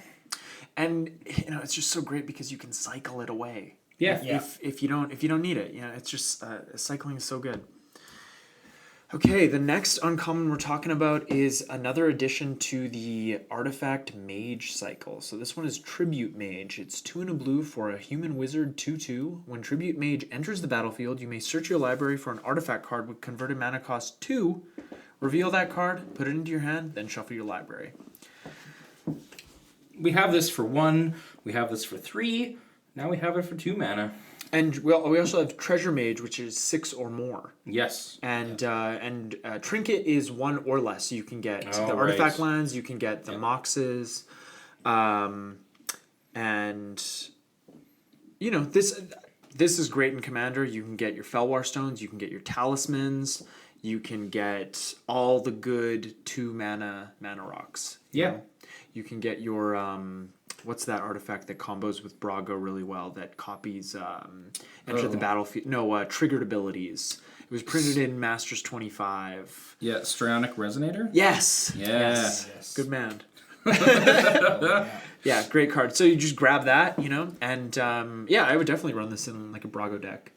And, it's just so great because you can cycle it away. yeah. Yeah. If you don't need it, it's just cycling is so good. Okay, the next uncommon we're talking about is another addition to the Artifact Mage cycle. So this one is Tribute Mage. It's 2 and a blue for a human wizard 2/2. When Tribute Mage enters the battlefield, you may search your library for an artifact card with converted mana cost 2. Reveal that card, put it into your hand, then shuffle your library. We have this for 1, we have this for 3, now we have it for 2 mana. And we also have Treasure Mage, which is 6 or more. Yes. And Trinket is 1 or less. So you can get Oh, the right. artifact lands, you can get the Moxes, and this is great in Commander. You can get your Felwar Stones, you can get your Talismans, you can get all the good 2 mana rocks. Yeah. You can get your what's that artifact that combos with Brago really well that copies enter the battlefield? No, triggered abilities. It was printed in Masters 25. Yeah, Strionic Resonator? Yes. Yeah. Yes. Good man. Yeah, great card. So you just grab that, and I would definitely run this in like a Brago deck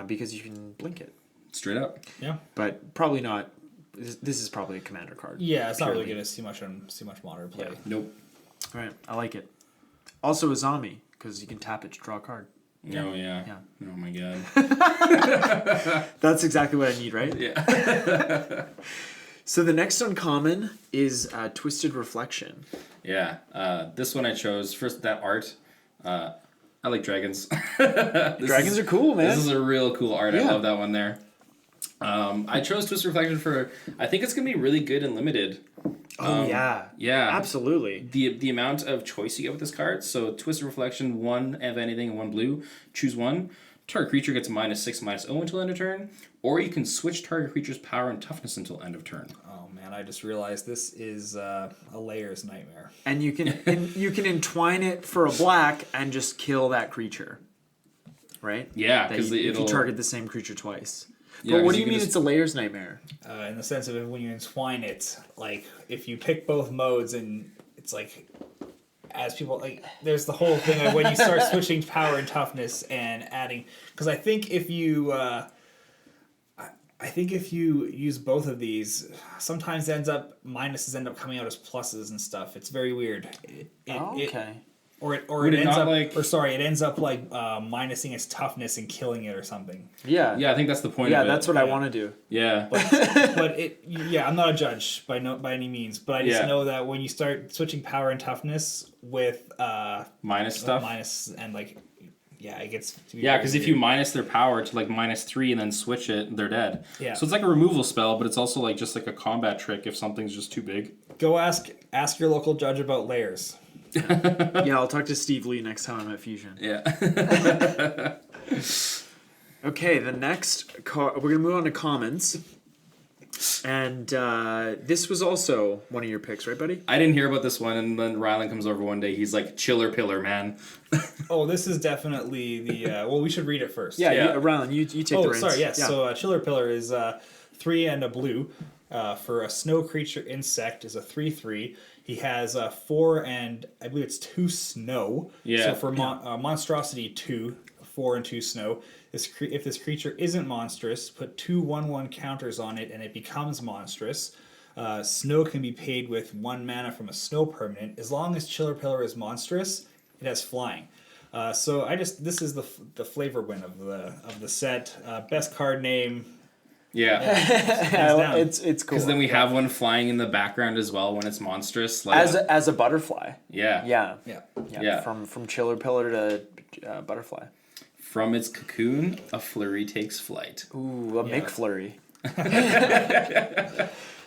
because you can blink it. Straight up. Yeah. But probably not. This is probably a Commander card. Yeah, it's not really purely. going to see much modern play. Yeah. Nope. All right, I like it. Also a zombie because you can tap it to draw a card. Oh, yeah. Yeah. Oh, my God. That's exactly what I need, right? Yeah. So the next uncommon is Twisted Reflection. Yeah. This one I chose. First, that art. I like dragons. Dragons are cool, man. This is a real cool art. Yeah. I love that one there. I chose Twisted Reflection for... I think it's going to be really good and limited. Oh, yeah. Yeah. Absolutely. The amount of choice you get with this card. So Twisted Reflection, 1 of anything and 1 blue. Choose 1. Target creature gets -6/-0 until end of turn. Or you can switch target creature's power and toughness until end of turn. Oh man, I just realized this is a layer's nightmare. And you can you can entwine it for a black and just kill that creature. Right? Yeah, That because if you target the same creature twice. Yeah, but what 'cause do you you can mean just- it's a layer's nightmare? In the sense of when you entwine it, like if you pick both modes and it's like, as people there's the whole thing of when you start switching power and toughness and adding, because I think if you use both of these, sometimes minuses end up coming out as pluses and stuff. It's very weird. Would it not, It ends up minusing its toughness and killing it or something. Yeah. Yeah, I think that's the point Yeah, of it. that's what I want to do. Yeah. But I'm not a judge by any means, but I just Yeah. know that when you start switching power and toughness with Minus stuff. minus and it gets to be Yeah, very because if weird. you minus their power to like -3 and then switch it, they're dead. Yeah. So it's like a removal spell, but it's also like just like a combat trick if something's just too big. Go ask your local judge about layers. Yeah, I'll talk to Steve Lee next time I'm at Fusion. Yeah. Okay, the next we're gonna move on to commons, and this was also one of your picks, right, buddy? I didn't hear about this one, and then Rylan comes over one day. He's like, "Chiller pillar, man." Oh, this is definitely the. Well, we should read it first. Yeah, Yeah. Rylan, you take the Oh, reins. sorry. Yes. Yeah. So, Chiller Pillar is 3 and a blue. For a snow creature insect is a 3/3. He has 4 and I believe it's 2 snow. Yeah. So for monstrosity 2, 4 and 2 snow. If this creature isn't monstrous, put 2 1/1 counters on it, and it becomes monstrous. Snow can be paid with 1 mana from a snow permanent. As long as Chiller Pillar is monstrous, it has flying. So this is the flavor win of the set. Best card name. Yeah. hands down. it's cool. Because then we have one flying in the background as well when it's monstrous. Like, as a butterfly. yeah. Yeah. Yeah. From chiller pillar to butterfly. From its cocoon, a flurry takes flight. Ooh, a Yeah. McFlurry.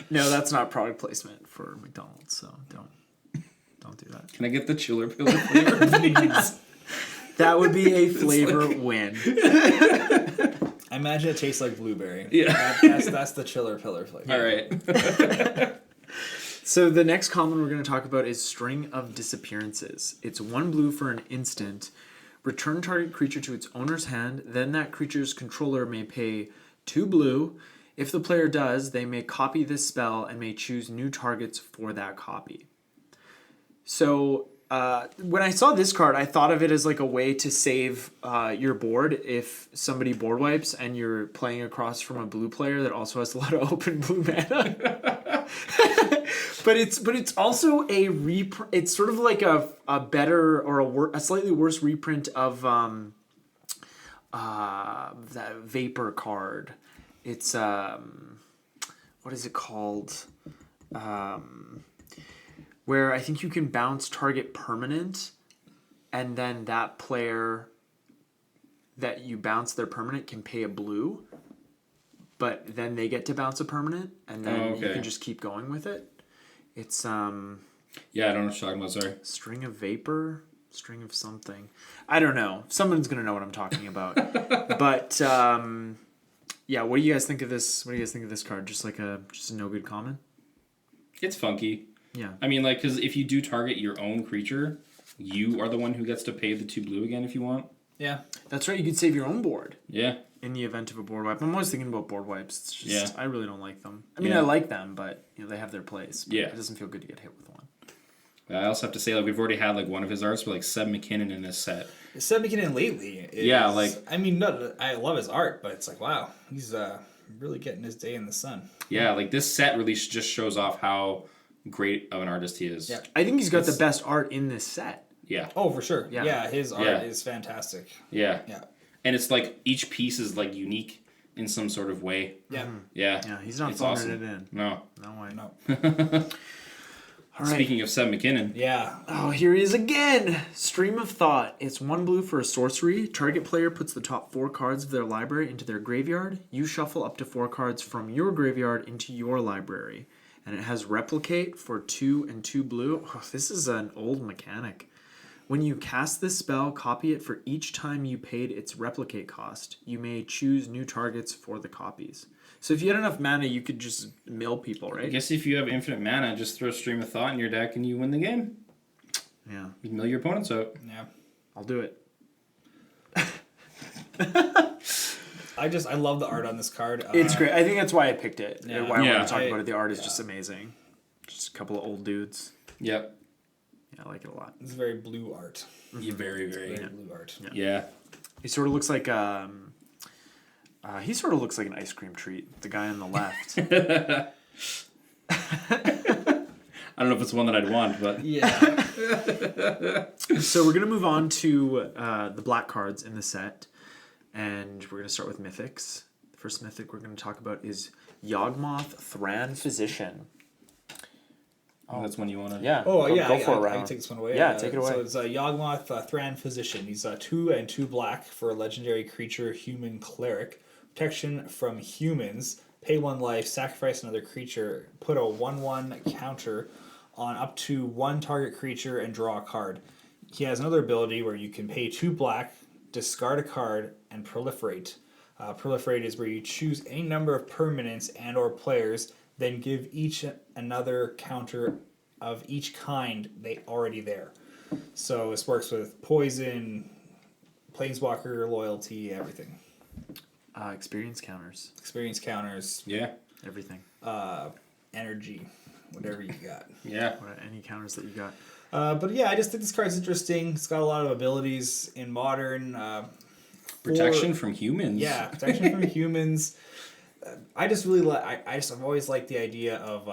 No, that's not product placement for McDonald's, so don't do that. Can I get the chiller pillar flavor, please? That would be a flavor win. I imagine it tastes like blueberry. Yeah. That's the Chiller Pillar flavor. All right. So the next common we're going to talk about is String of Disappearances. It's 1 blue for an instant. Return target creature to its owner's hand. Then that creature's controller may pay 2 blue. If the player does, they may copy this spell and may choose new targets for that copy. So when I saw this card, I thought of it as like a way to save your board if somebody board wipes and you're playing across from a blue player that also has a lot of open blue mana. But it's also it's sort of like a better or a slightly worse reprint of that Vapor card. It's what is it called? Where I think you can bounce target permanent, and then that player that you bounce their permanent can pay a blue, but then they get to bounce a permanent, and then you can just keep going with it. It's Yeah, I don't know what you're talking about, sorry. String of Vapor, String of something. I don't know. Someone's gonna know what I'm talking about. But yeah, what do you guys think of this? What do you guys think of this card? Just a no good common? It's funky. Yeah. I mean, like, because if you do target your own creature, you are the one who gets to pay the 2 blue again if you want. Yeah. That's right. You could save your own board. Yeah. In the event of a board wipe. I'm always thinking about board wipes. It's just, Yeah. I really don't like them. I mean, Yeah. I like them, but they have their place. But Yeah. It doesn't feel good to get hit with one. I also have to say, like, we've already had, like, one of his arts with, like, Seb McKinnon in this set. Seb McKinnon lately. Yeah, like. I mean, no, I love his art, but it's like, wow, he's really getting his day in the sun. Yeah, like, this set really just shows off how great of an artist he is. Yeah. I think he's got the best art in this set. Yeah. Oh, for sure. Yeah. Yeah, his art Yeah. is fantastic. Yeah. Yeah. And it's, like, each piece is, like, unique in some sort of way. Yeah. Yeah. Yeah, he's not It's phoning awesome. it in. No. No way. No. All right. Speaking of Seb McKinnon. Yeah. Oh, here he is again. Stream of Thought. It's 1 blue for a sorcery. Target player puts the top 4 cards of their library into their graveyard. You shuffle up to 4 cards from your graveyard into your library. And it has Replicate for 2 and 2 blue. Oh, this is an old mechanic. When you cast this spell, copy it for each time you paid its Replicate cost. You may choose new targets for the copies. So if you had enough mana, you could just mill people, I right? guess if you have infinite mana, just throw Stream of Thought in your deck and you win the game. Yeah, You mill your opponents out. Yeah. I'll do it. I love the art on this card. It's great. I think that's why I picked it. Yeah. Why I Yeah. want to talk about it. The art is just amazing. Just a couple of old dudes. Yep. Yeah, I like it a lot. It's very blue art. You very, very. Very blue art. Yeah. He sort of looks like he sort of looks like an ice cream treat. The guy on the left. I don't know if it's one that I'd want, but. Yeah. So we're gonna move on to the black cards in the set, and we're gonna start with mythics. The first mythic we're gonna talk about is Yawgmoth Thran Physician. That's one you want to. Yeah. Oh, go, yeah, Go for it, I Ryan. can take this one away. Yeah, take it away. So it's Yawgmoth Thran Physician. He's 2 and 2 black for a legendary creature, human cleric. Protection from humans. Pay 1 life, sacrifice another creature, put a 1/1 counter on up to 1 target creature, and draw a card. He has another ability where you can pay 2 black, discard a card, and proliferate. Proliferate is where you choose any number of permanents and or players, then give each another counter of each kind they already there. So this works with poison, planeswalker, loyalty, everything. Experience counters. Experience counters, Yeah. Everything. energy, whatever you got. Yeah. Any counters that you got. But yeah, I just think this card's interesting. It's got a lot of abilities in modern. Protection from humans. Yeah, protection from humans. I just really like. I've always liked the idea of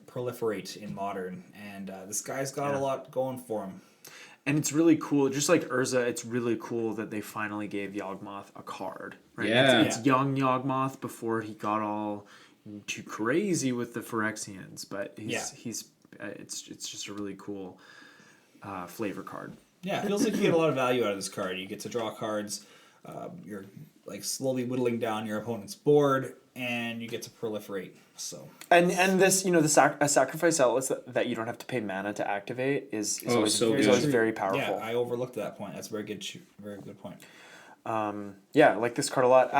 proliferate in modern, and this guy's got a lot going for him. And it's really cool, just like Urza, it's really cool that they finally gave Yawgmoth a card. Right? Yeah. It's young Yawgmoth before he got all too crazy with the Phyrexians, but it's just a really cool flavor card. Yeah, it feels like you get a lot of value out of this card. You get to draw cards. You're like slowly whittling down your opponent's board, and you get to proliferate. So And this, a sacrifice outlet that you don't have to pay mana to activate is always very powerful. yeah, I overlooked that point. That's a very good point. Yeah, I like this card a lot.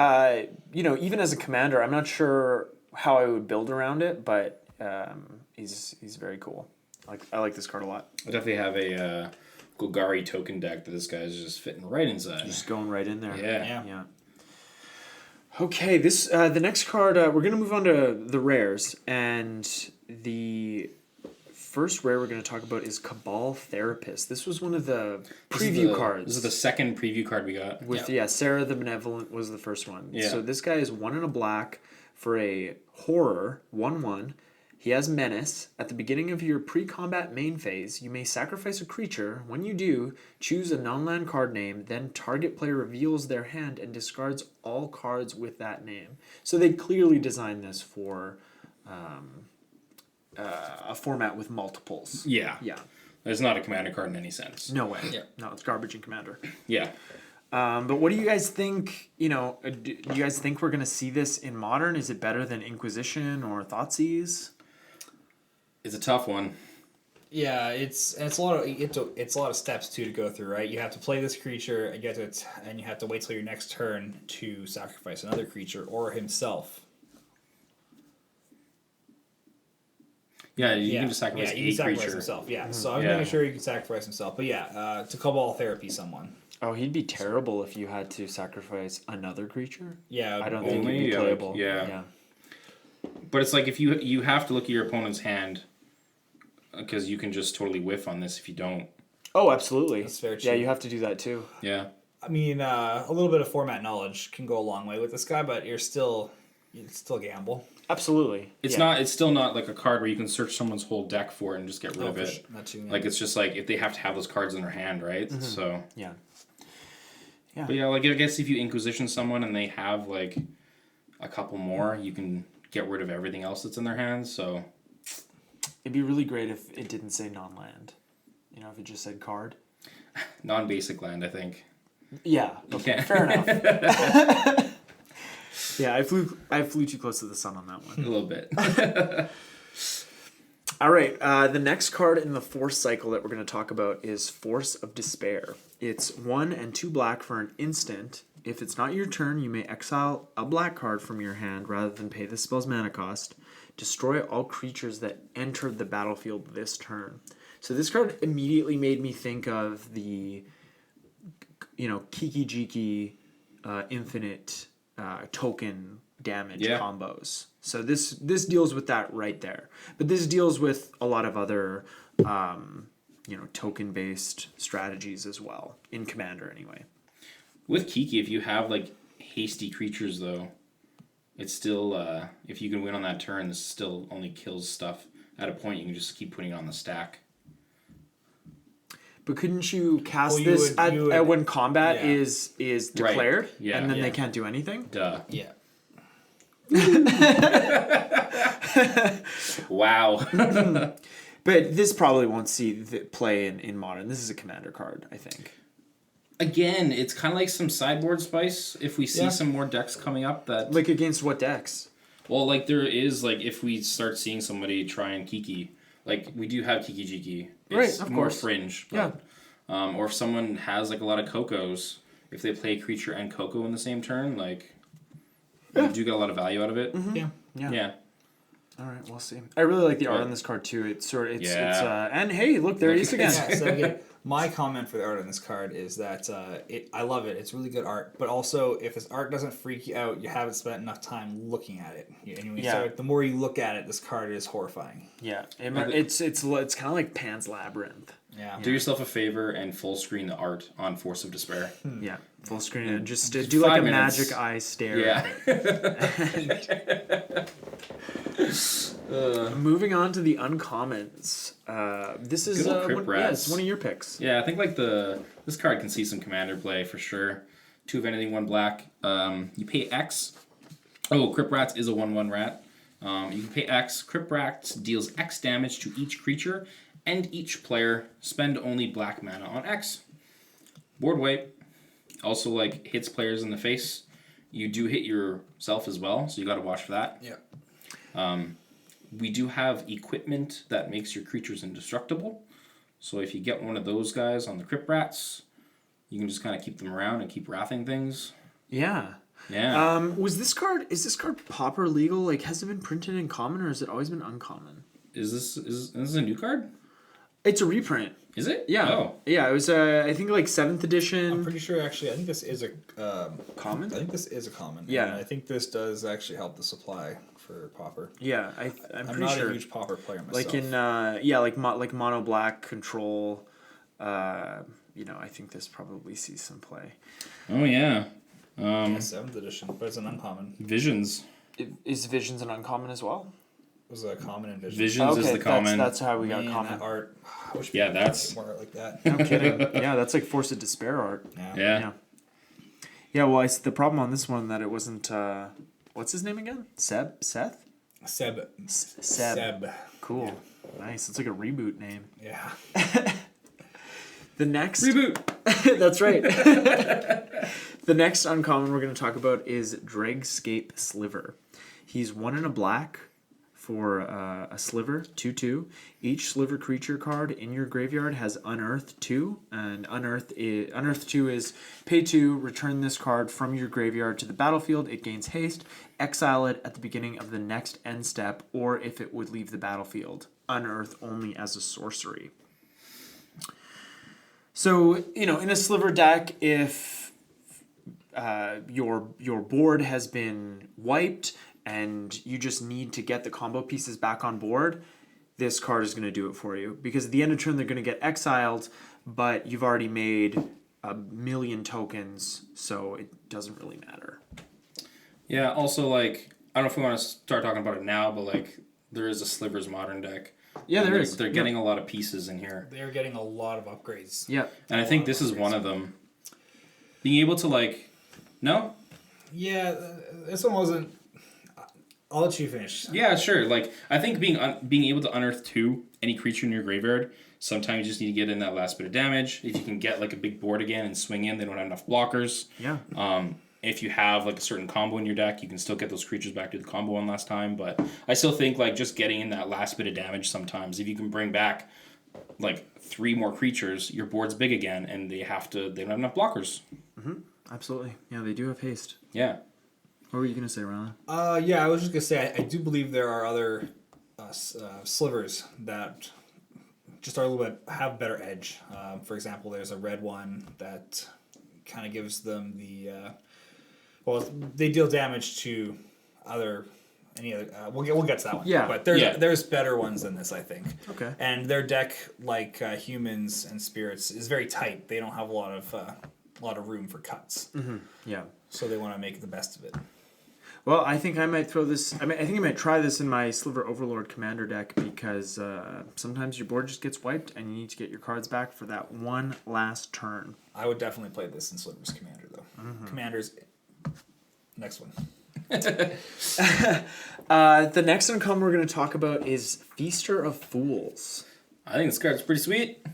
Even as a commander, I'm not sure how I would build around it, but he's very cool. I like this card a lot. I definitely have a Golgari token deck that this guy's just fitting right inside. Just going right in there. Yeah. Okay, the next card, we're going to move on to the rares, and the first rare we're going to talk about is Cabal Therapist. This was one of the preview cards. This is the second preview card we got. Sarah the Benevolent was the first one. Yeah. So this guy is 1 and a black for a horror, 1/1. He has Menace. At the beginning of your pre-combat main phase, you may sacrifice a creature. When you do, choose a non-land card name, then target player reveals their hand and discards all cards with that name. So they clearly designed this for a format with multiples. Yeah. Yeah. It's not a commander card in any sense. No way. Yeah. No, it's garbage in Commander. Yeah. But what do you guys think? Do you guys think we're going to see this in Modern? Is it better than Inquisition or Thoughtseize? It's a tough one. Yeah, it's a lot of steps too to go through, right? You have to play this creature and you have to wait till your next turn to sacrifice another creature or himself. Yeah, you can just sacrifice you can sacrifice creature. himself. Yeah, so I'm making sure you can sacrifice himself. But yeah, to Cabal Therapy someone. Oh, he'd be terrible if you had to sacrifice another creature. Yeah, I don't think he'd be playable. Yeah. But it's like if you have to look at your opponent's hand because you can just totally whiff on this if you don't. Oh, absolutely. That's very Yeah, true. you have to do that too. Yeah. I mean, a little bit of format knowledge can go a long way with this guy, but it's still gamble. Absolutely. It's still not like a card where you can search someone's whole deck for it and just get rid of it. Not too, Like it's just like if they have to have those cards in their hand, right? Mm-hmm. So Yeah. But yeah, like I guess if you Inquisition someone and they have like a couple more, you can get rid of everything else that's in their hands. So It'd be really great if it didn't say non-land. If it just said card. non-basic land, I think. Yeah. Okay. Yeah. Fair enough. Yeah, I flew too close to the sun on that one. A little bit. All right, the next card in the Force cycle that we're going to talk about is Force of Despair. It's 1 and 2 black for an instant. If it's not your turn, you may exile a black card from your hand rather than pay the spell's mana cost. Destroy all creatures that entered the battlefield this turn. So this card immediately made me think of the, Kiki-Jiki infinite token damage combos. So this deals with that right there. But this deals with a lot of other, token-based strategies as well, in Commander anyway. With Kiki, if you have like hasty creatures though, it's still if you can win on that turn, this still only kills stuff. At a point, you can just keep putting it on the stack. But couldn't you cast this when combat is declared, Right. Yeah. and then they can't do anything? Duh. Yeah. Wow. But this probably won't see the play in Modern. This is a commander card, I think. Again, it's kind of like some sideboard spice. If we see Yeah. some more decks coming up that... Like against what decks? Well, like there is, like if we start seeing somebody try and Kiki, like we do have Kiki Jiki. It's Right, of more course. fringe. Yeah. But, or if someone has like a lot of Cocos, if they play creature and Coco in the same turn, like you do get a lot of value out of it. Yeah. Yeah. All right, we'll see. I really like the art on this card too. It's Yeah. and hey, look, there he is again. Yeah, so again, my comment for the art on this card is that I love it. It's really good art, but also if this art doesn't freak you out, you haven't spent enough time looking at it. The more you look at it, this card is horrifying. Yeah, it's kind of like Pan's Labyrinth. Yeah. Do yourself a favor and full screen the art on Force of Despair. Yeah, full screen and just do like 5 a minutes. magic eye stare. Yeah. Moving on to the uncommons. This is Good old Crypt Rats. it's one of your picks. Yeah, I think like this card can see some commander play for sure. 2 of anything, 1 black. You pay X. Oh, Crypt Rats is a 1/1 rat. You can pay X. Crypt Rats deals X damage to each creature and each player. Spend only black mana on X. Board wipe. Also like hits players in the face. You do hit yourself as well, so you got to watch for that. Yeah. We do have equipment that makes your creatures indestructible. So if you get one of those guys on the Crypt Rats, you can just kind of keep them around and keep wrathing things. Yeah. Yeah. Is this card pauper legal? Like, has it been printed in common or has it always been uncommon? Is this a new card? It's a reprint. Is it? Yeah. Oh. Yeah, it was I think like 7th edition. I'm pretty sure actually I think this is a Common? I think this is a common. Yeah. And I think this does actually help the supply for Pauper. Yeah, I'm I'm pretty not sure. a huge Pauper player myself. Like in like mono black control. I think this probably sees some play. Oh yeah. yeah, 7th edition, but it's an uncommon. Visions. Is Visions an uncommon as well? It was a common in Vision. Visions is the common. That's how we got Man, common. that art. I wish Yeah, we could that's- more art like that. No kidding. Yeah, that's like Force of Despair art. Yeah. Yeah. Yeah, well, the problem on this one that it wasn't. What's his name again? Seth. Seb. Seb. Cool. Nice. It's like a reboot name. Yeah. The next Reboot. That's right. The next uncommon we're going to talk about is Dregscape Sliver. He's 1 and a black for a Sliver, 2/2. Each Sliver creature card in your graveyard has Unearth 2, and Unearth 2 is pay 2, return this card from your graveyard to the battlefield. It gains haste. Exile it at the beginning of the next end step, or if it would leave the battlefield. Unearth only as a sorcery. So, in a Sliver deck, if your board has been wiped and you just need to get the combo pieces back on board, this card is going to do it for you. Because at the end of turn, they're going to get exiled, but you've already made 1,000,000 tokens, so it doesn't really matter. Yeah, also like I don't know if we want to start talking about it now, but like there is a Slivers modern deck. Yeah, And there is. They're getting a lot of pieces in here. They're getting a lot of upgrades. Yeah. And I think this is one of them. Being able to no? Yeah, this one wasn't. I'll let you finish. Yeah, sure. Like I think being able to unearth 2 any creature in your graveyard, sometimes you just need to get in that last bit of damage. If you can get like a big board again and swing in, they don't have enough blockers. Yeah. If you have like a certain combo in your deck, you can still get those creatures back to the combo one last time. But I still think like just getting in that last bit of damage sometimes, if you can bring back like 3 more creatures, your board's big again, and they don't have enough blockers. Absolutely. Yeah, they do have haste. Yeah. What were you going to say, Rylan? Yeah, I was just gonna say I do believe there are other slivers that just are a little bit have better edge. For example, there's a red one that kind of gives them the they deal damage to any other. We'll get to that one. Yeah. But Yeah. there's better ones than this, I think. Okay. And their deck, like humans and spirits, is very tight. They don't have a lot of room for cuts. Yeah. So they want to make the best of it. Well, I think I might throw this. I think I might try this in my Sliver Overlord Commander deck because sometimes your board just gets wiped and you need to get your cards back for that one last turn. I would definitely play this in Slivers Commander, though. Commander's next one. The next uncommon we're going to talk about is Feaster of Fools. I think this card's pretty sweet.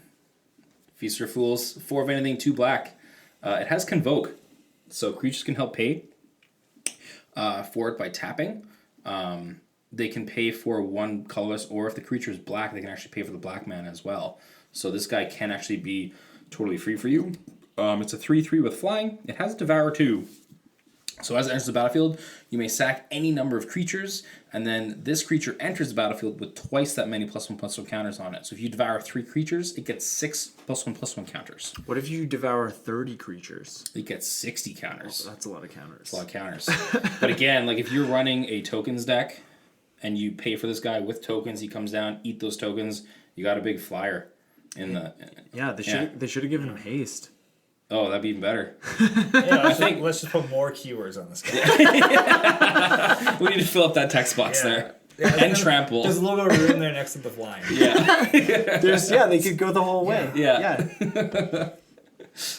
Feast or Fools, 4 of anything, 2 black. It has Convoke, so creatures can help pay for it by tapping. They can pay for 1 colorless, or if the creature is black, they can actually pay for the black mana as well. So this guy can actually be totally free for you. It's a 3/3 with flying. It has Devour 2. So as it enters the battlefield, you may sack any number of creatures, and then this creature enters the battlefield with twice that many +1/+1 counters on it. So if you devour 3 creatures, it gets 6 +1/+1 counters. What if you devour 30 creatures? It gets 60 counters. Oh, that's a lot of counters. That's a lot of counters. But again, like if you're running a tokens deck, and you pay for this guy with tokens, he comes down, eat those tokens, you got a big flyer in the... Yeah, they should have given him haste. Oh, that'd be even better. Yeah, let's just put more keywords on this guy. We need to fill up that text box there. Yeah, And trample. There's a little bit of room there next to the flying. Yeah. They could go the whole way. Yeah.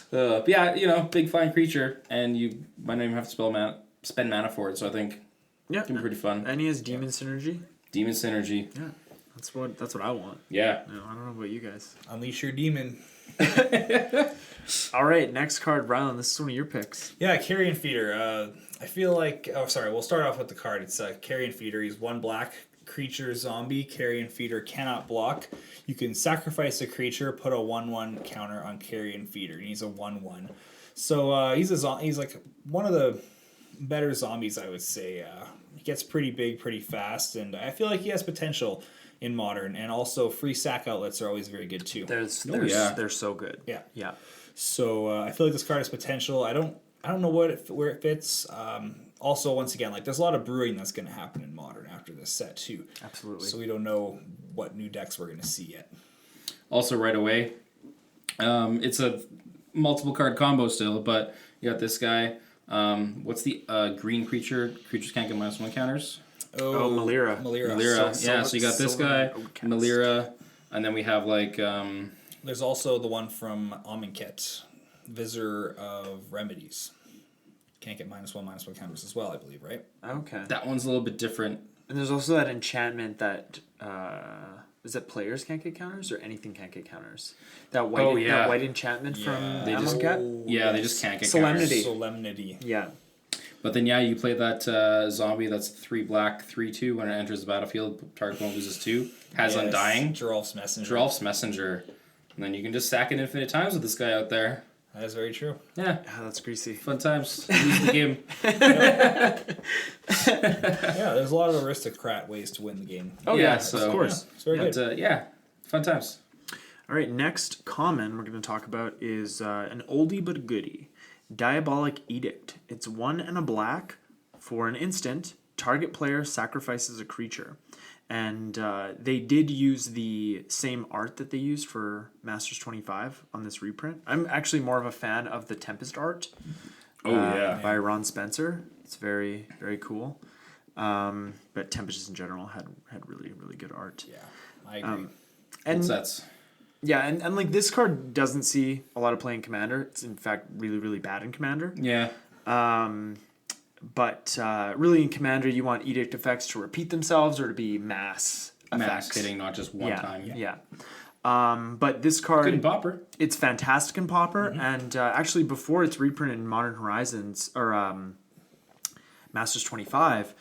But yeah, big flying creature, and you might not even have to spend mana for it, so I think Yeah. it can be pretty fun. And he has demon synergy. Demon synergy. Yeah. That's what I want. Yeah. No, I don't know about you guys. Unleash your demon. All right, next card, Rylan. This is one of your picks. Yeah, Carrion Feeder. I feel like... Oh, sorry. We'll start off with the card. It's Carrion Feeder. He's 1 black creature zombie. Carrion Feeder cannot block. You can sacrifice a creature, put a 1/1 counter on Carrion Feeder. He's a 1/1. So he's like one of the better zombies, I would say. He gets pretty big pretty fast, and I feel like he has potential in Modern, and also free sack outlets are always very good too. They're so good. Yeah. So I feel like this card has potential. I don't know where it fits. Also, once again, like there's a lot of brewing that's going to happen in Modern after this set too. Absolutely. So we don't know what new decks we're going to see yet. Also, right away, it's a multiple card combo still, but you got this guy. What's the green creature? Creatures can't get -1 counters. Oh, Malira. Malira. So you got this guy, Outcast. Malira, and then we have like There's also the one from Amonkhet, Visor of Remedies. Can't get -1/-1 counters as well, I believe, right? Okay. that one's a little bit different. And there's also that enchantment that is that players can't get counters or anything can't get counters. That white enchantment from They just- Amonkhet? They just can't get Solemnity. counters. Solemnity. Yeah. But then you play that zombie that's 3 black, 3/2 when it enters the battlefield. Target one loses 2. Has Undying. Geralf's Messenger. Geralf's Messenger. And then you can just sack it infinite times with this guy out there. That is very true. Yeah. Oh, that's greasy. Fun times. Lose the game. Yeah, there's a lot of aristocrat ways to win the game. Oh, Yeah, yeah, so- of course. It's very But good. fun times. All right, next common we're going to talk about is an oldie but a goodie. Diabolic Edict. It's 1 and a black for an instant. Target player sacrifices a creature. And they did use the same art that they used for Masters 25 on this reprint. I'm actually more of a fan of the Tempest art. By Ron Spencer. It's very, very cool. But Tempest in general had really, really good art. Yeah, I agree. And Sets. yeah, and like this card doesn't see a lot of play in Commander. It's in fact really, really bad in Commander. Yeah. But really in Commander, you want edict effects to repeat themselves or to be mass effects. Hitting, not just one time. Yeah. But this card, Good in Popper. it's fantastic in Pauper, and actually before it's reprinted in Modern Horizons or Masters 25,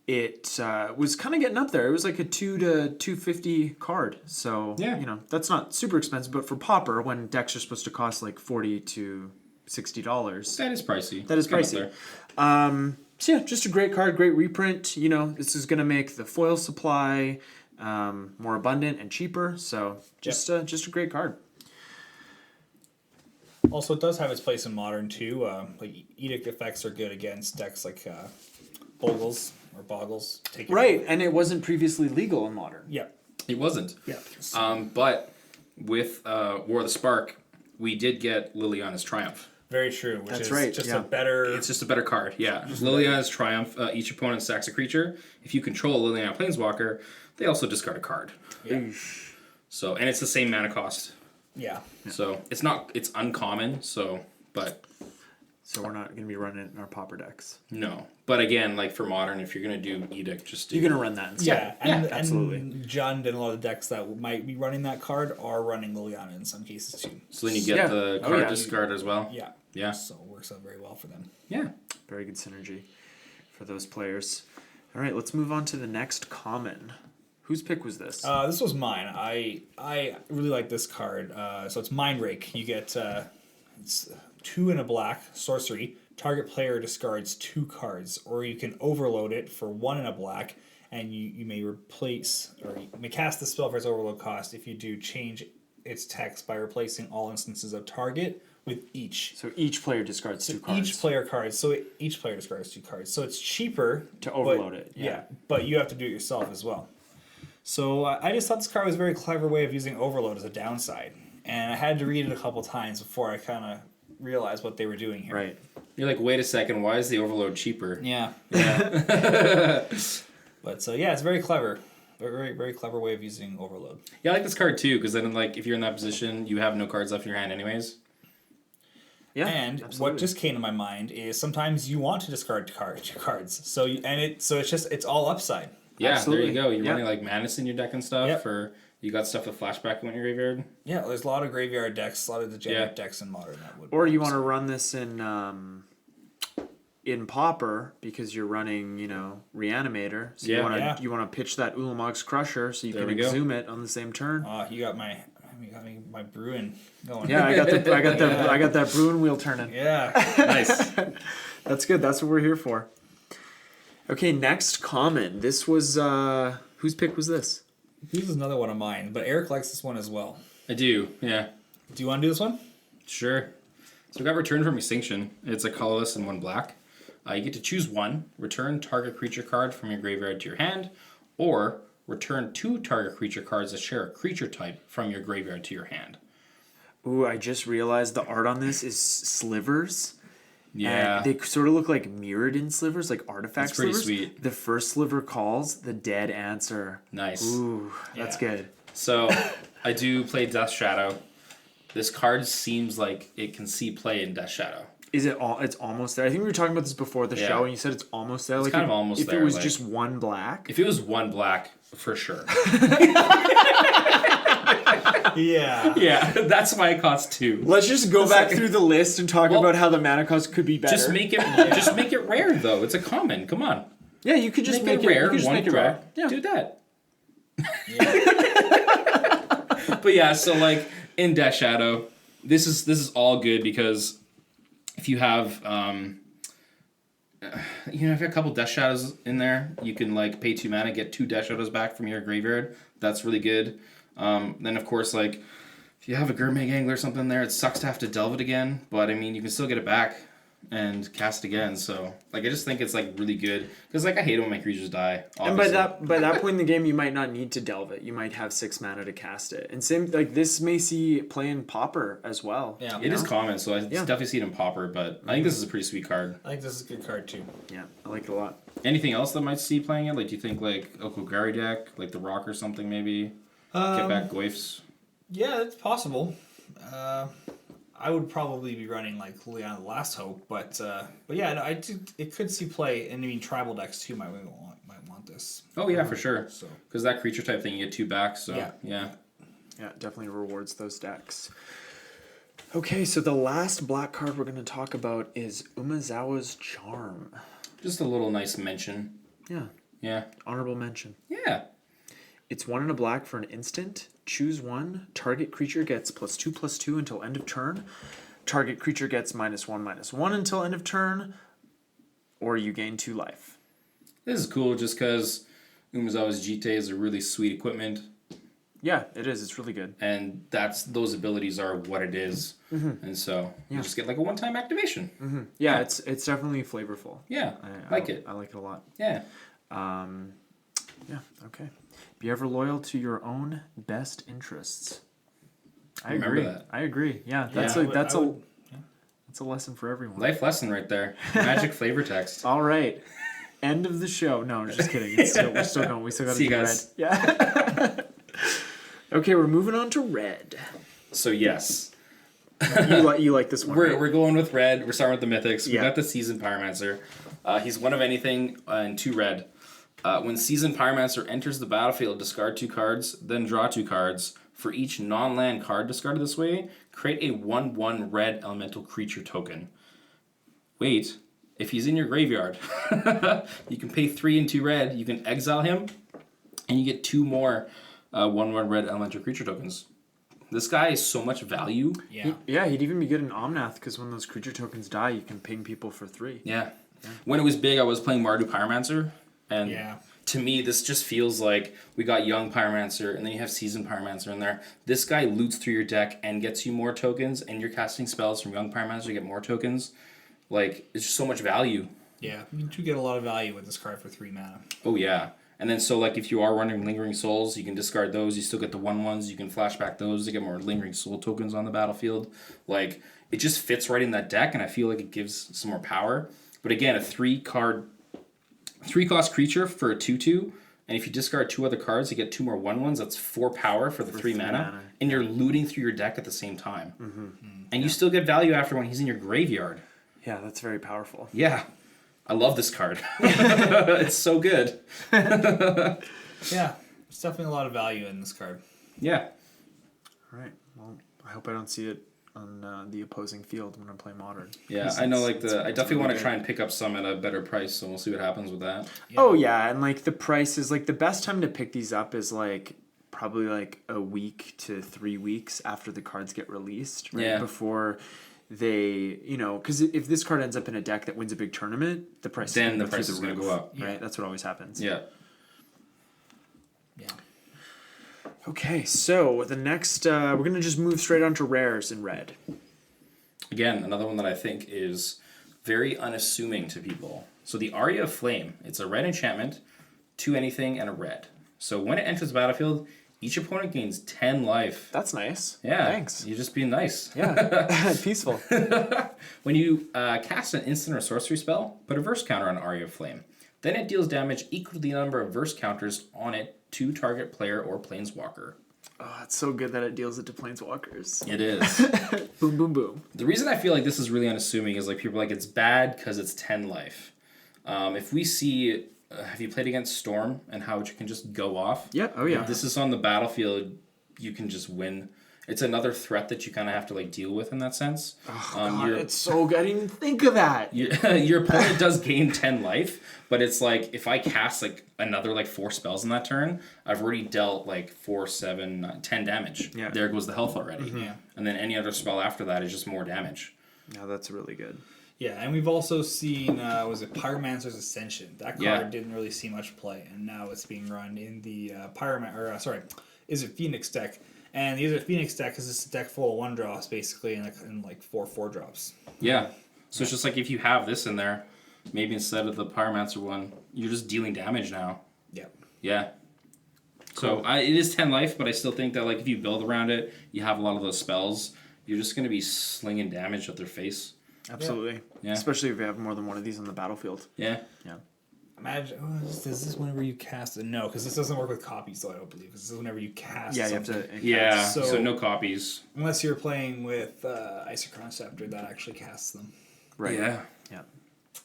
it was kind of getting up there. It was like a $2 to $250 card, so that's not super expensive. But for Pauper, when decks are supposed to cost like $40 to $60, That is pricey. that is Get up pricey. there. So yeah, just a great card, great reprint. This is gonna make the foil supply more abundant and cheaper. So just a great card. Also, it does have its place in Modern too. Like edict effects are good against decks like Boggles or Boggles. Right, and it wasn't previously legal in Modern. Yeah. It wasn't. Yeah. But with War of the Spark, we did get Liliana's Triumph. Very true. Which That's is right, just yeah. a better. It's just a better card, yeah. Liliana's Triumph, each opponent sacks a creature. If you control a Liliana Planeswalker, they also discard a card. Yeah. So, and it's the same mana cost. Yeah. So, it's uncommon, but So we're not going to be running it in our pauper decks. No, but again, like for modern, if you're gonna do edict, just do. You're going to run that instead. absolutely. And John did a lot of decks that might be running that card are running Liliana in some cases too. So then you get the card discard as well. Yeah. Yeah. So it works out very well for them. Yeah. Very good synergy for those players. All right, let's move on to the next common. Whose pick was this? This was mine. I really like this card. So it's Mind Rake. You get it's 2 and a black sorcery. Target player discards 2 cards, or you can overload it for 1 and a black, and you may replace or you may cast the spell for its overload cost. If you do, change its text by replacing all instances of target with each. So each player discards 2 cards. Each player discards 2 cards. So it's cheaper to overload it. Yeah, but you have to do it yourself as well. So I just thought this card was a very clever way of using overload as a downside, and I had to read it a couple times before I kind of realized what they were doing here. Right. You're like, wait a second, why is the overload cheaper? Yeah. But yeah, it's very clever. Very, very clever way of using overload. Yeah, I like this card too, because then like if you're in that position, you have no cards left in your hand anyways. Yeah, and absolutely. What just came to my mind is sometimes you want to discard cards. So it's all upside. Yeah, absolutely. There you go. You're running like Madness in your deck and stuff, or you got stuff with flashback in your graveyard. Yeah, there's a lot of graveyard decks, a lot of degenerate decks in Modern that would. Or you want to run this in Pauper because you're running, Reanimator. So you want to pitch that Ulamog's Crusher so you can exhume it on the same turn. You got my Bruin going. Yeah, I got that Bruin wheel turning. Yeah, nice. That's good. That's what we're here for. Okay, next common. This was whose pick was this? This is another one of mine, but Eric likes this one as well. I do. Yeah. Do you want to do this one? Sure. So we got Return from Extinction. It's a colorless and 1 black. You get to choose one. Return target creature card from your graveyard to your hand, or return 2 target creature cards that share a creature type from your graveyard to your hand. Ooh, I just realized the art on this is slivers. Yeah. And they sort of look like Mirrodin slivers, like artifact That's pretty slivers. sweet. The first sliver calls, the dead answer. Nice. Ooh, that's good. So I do play Death Shadow. This card seems like it can see play in Death Shadow. Is it all? It's almost there. I think we were talking about this before the show, and you said it's almost there. It's kind of almost there. If it was just 1 black. If it was 1 black, for sure. Yeah. Yeah, that's why it costs 2. Let's just go back through the list and talk about how the mana cost could be better. Just make it rare though. It's a common. Come on. Yeah, you could just make it rare. You could just make it rare. Yeah. Do that. Yeah. But yeah, so like in Death Shadow, this is all good because if you have if you have a couple Death Shadows in there, you can like pay 2 mana, get 2 Death Shadows back from your graveyard. That's really good. Then of course, like if you have a Gurmag Angler or something in there, it sucks to have to delve it again, but I mean you can still get it back and cast again. So like I just think it's like really good because like I hate it when my creatures die. Obviously. And by that point in the game, you might not need to delve it. You might have 6 mana to cast it. And same like this may see play in Pauper as well. Yeah, it is common, so I definitely see it in Pauper. But I think this is a pretty sweet card. I think this is a good card too. Yeah, I like it a lot. Anything else that might see playing it? Like, do you think like Okogari deck, like the Rock or something, maybe? Get back Goyfs. Yeah, it's possible. I would probably be running like Leon the Last Hope, but yeah, no, it could see play, and I mean tribal decks too might want this. Oh yeah, for sure. So because that creature type thing, you get 2 back. So yeah, definitely rewards those decks. Okay, so the last black card we're going to talk about is Umezawa's Charm. Just a little nice mention. Yeah, honorable mention. Yeah. It's 1 and a black for an instant. Choose 1. Target creature gets +2/+2 until end of turn. Target creature gets -1/-1 until end of turn. Or you gain 2 life. This is cool just because Umezawa's Jite is a really sweet equipment. Yeah, it is. It's really good. And those abilities are what it is. Mm-hmm. And so you just get like a one-time activation. Mm-hmm. Yeah, it's definitely flavorful. Yeah, I like it. I like it a lot. Yeah. Yeah, okay. Be ever loyal to your own best interests. I agree. That. I agree. Yeah, that's a lesson for everyone. Life lesson right there. Magic flavor text. All right. End of the show. No, just kidding. We're still going. We still got to do red. Yeah. Okay, we're moving on to red. So yes, You like this one? Right? We're going with red. We're starting with the mythics. We Yeah. got the Seasoned Pyromancer. He's one of anything in 2 red. When Seasoned Pyromancer enters the battlefield, discard 2 cards, then draw 2 cards. For each non-land card discarded this way, create a 1/1 red elemental creature token. Wait, if he's in your graveyard, you can pay 3 and 2 red. You can exile him, and you get 2 more 1/1 red elemental creature tokens. This guy is so much value. Yeah. He'd even be good in Omnath because when those creature tokens die, you can ping people for 3. Yeah. When it was big, I was playing Mardu Pyromancer, and to me, this just feels like we got Young Pyromancer, and then you have Seasoned Pyromancer in there. This guy loots through your deck and gets you more tokens, and you're casting spells from Young Pyromancer to get more tokens. Like, it's just so much value. Yeah, you do get a lot of value with this card for 3 mana. Oh, yeah. And then, so, like, if you are running Lingering Souls, you can discard those. You still get the 1/1s. You can flashback those to get more Lingering Soul tokens on the battlefield. Like, it just fits right in that deck, and I feel like it gives some more power. But again, a 3-cost creature for a 2/2, and if you discard 2 other cards, you get 2 more 1/1s. That's 4 power for the 3 mana, and you're looting through your deck at the same time. And you still get value after when he's in your graveyard. Yeah, that's very powerful. Yeah. I love this card. It's so good. Yeah, there's definitely a lot of value in this card. Yeah. All right. Well, I hope I don't see it on the opposing field when I play Modern. Yeah, I know. Like I definitely want to try and pick up some at a better price, so we'll see what happens with that. Yeah. Oh yeah, and like the price is like the best time to pick these up is like probably like a week to 3 weeks after the cards get released, right? Yeah. Before they, because if this card ends up in a deck that wins a big tournament, the price Then the go price through is going to roof, go up. right? That's what always happens. Yeah. Yeah. Okay, so the next we're gonna just move straight on to rares in red. Again, another one that I think is very unassuming to people. So the Aria of Flame, it's a red enchantment, 2 anything, and a red. So when it enters the battlefield, each opponent gains 10 life. That's nice. Yeah. Thanks. You're just being nice. Yeah. Peaceful. When you cast an instant or sorcery spell, put a verse counter on Aria of Flame. Then it deals damage equal to the number of verse counters on it to target player or planeswalker. Oh, it's so good that it deals it to planeswalkers. It is. Boom, boom, boom. The reason I feel like this is really unassuming is like people are like it's bad because it's 10 life. If we see, have you played against Storm and how it can just go off? Yeah. Oh yeah. If this is on the battlefield, you can just win. It's another threat that you kind of have to like deal with in that sense. Oh, God, it's so good. I didn't even think of that. Your opponent does gain 10 life, but it's like if I cast like another like 4 spells in that turn, I've already dealt like 4, 7, 10 damage. Yeah. There goes the health already. Yeah. And then any other spell after that is just more damage. No, that's really good. Yeah, and we've also seen, was it Pyromancer's Ascension? That card didn't really see much play, and now it's being run in the Izzet Phoenix deck. And the Izzet Phoenix deck is just a deck full of 1-drops, basically, and like 4 4-drops. Yeah. So it's just like if you have this in there, maybe instead of the Pyromancer one, you're just dealing damage now. Yep. Yeah. So it is 10 life, but I still think that like if you build around it, you have a lot of those spells, you're just going to be slinging damage at their face. Absolutely. Yeah. Especially if you have more than one of these on the battlefield. Yeah. Yeah. Imagine, is this whenever you cast it? No, because this doesn't work with copies, though, I don't believe. This is whenever you cast Yeah, you have something. to. Yeah. So- So no copies. Unless you're playing with Isochron Scepter, that actually casts them. Right. Yeah. Yeah.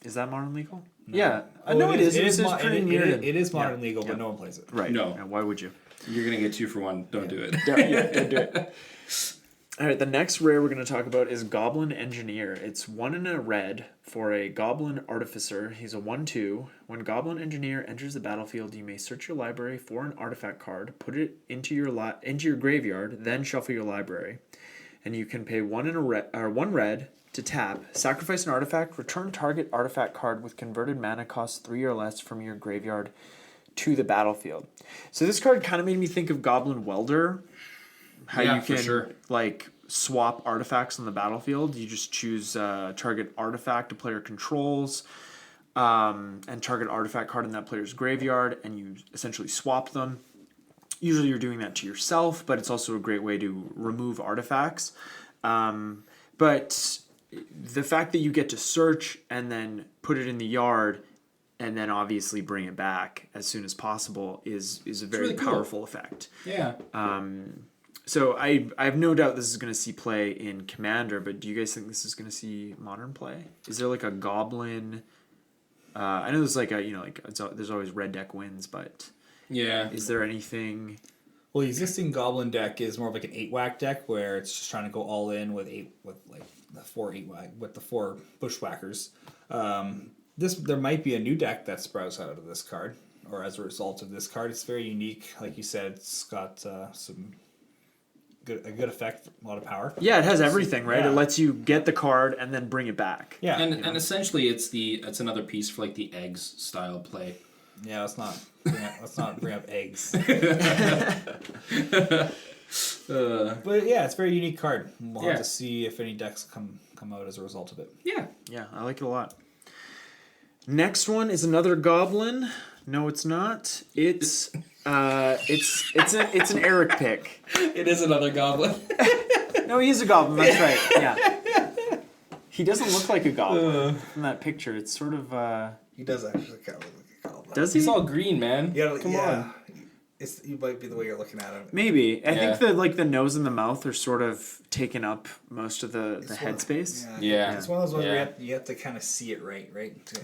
Is that modern legal? No. Yeah. Oh, No, it is. It It's is, just pretty near it is modern Yeah. legal, Yeah. but no one plays it. Right. No. Yeah, why would you? You're going to get 2 for 1. Don't do it. Yeah, don't do it. All right, the next rare we're going to talk about is Goblin Engineer. It's 1 and a red for a Goblin Artificer. He's a 1/2. When Goblin Engineer enters the battlefield, you may search your library for an artifact card, put it into your graveyard, then shuffle your library. And you can pay 1 red to tap, sacrifice an artifact, return target artifact card with converted mana cost 3 or less from your graveyard to the battlefield. So this card kind of made me think of Goblin Welder. How Yeah, you for can sure. like swap artifacts on the battlefield. You just choose target artifact a player controls, and target artifact card in that player's graveyard, and you essentially swap them. Usually you're doing that to yourself, but it's also a great way to remove artifacts. But the fact that you get to search and then put it in the yard and then obviously bring it back as soon as possible is a very really cool. powerful effect. Yeah. So I have no doubt this is going to see play in Commander, but do you guys think this is going to see Modern play? Is there like a Goblin? I know there's like a there's always red deck wins, but Yeah. is there anything? Well, the existing Goblin deck is more of like an 8-whack deck where it's just trying to go all in with the 4 8-whack with the 4 bushwhackers. There might be a new deck that sprouts out of this card, or as a result of this card. It's very unique, like you said. It's got a good effect, a lot of power. Yeah, it has everything, right? Yeah. It lets you get the card and then bring it back. Yeah, And essentially it's another piece for like the eggs style play. yeah. Let's not bring up eggs. But yeah, it's a very unique card. We'll have to see if any decks come out as a result of it. Yeah. Yeah, I like it a lot. Next one is another Goblin. No, it's not. It's an Eric pick. It is another goblin. No, he is a Goblin. That's right. Yeah. He doesn't look like a Goblin in that picture. It's sort of. He does actually look like a goblin. Does he? He's all green, man. Come on. You might be the way you're looking at him. Maybe. I Yeah. think the nose and the mouth are sort of taking up most of the headspace. Yeah. It's one of those ones Yeah. where you have to kind of see it right?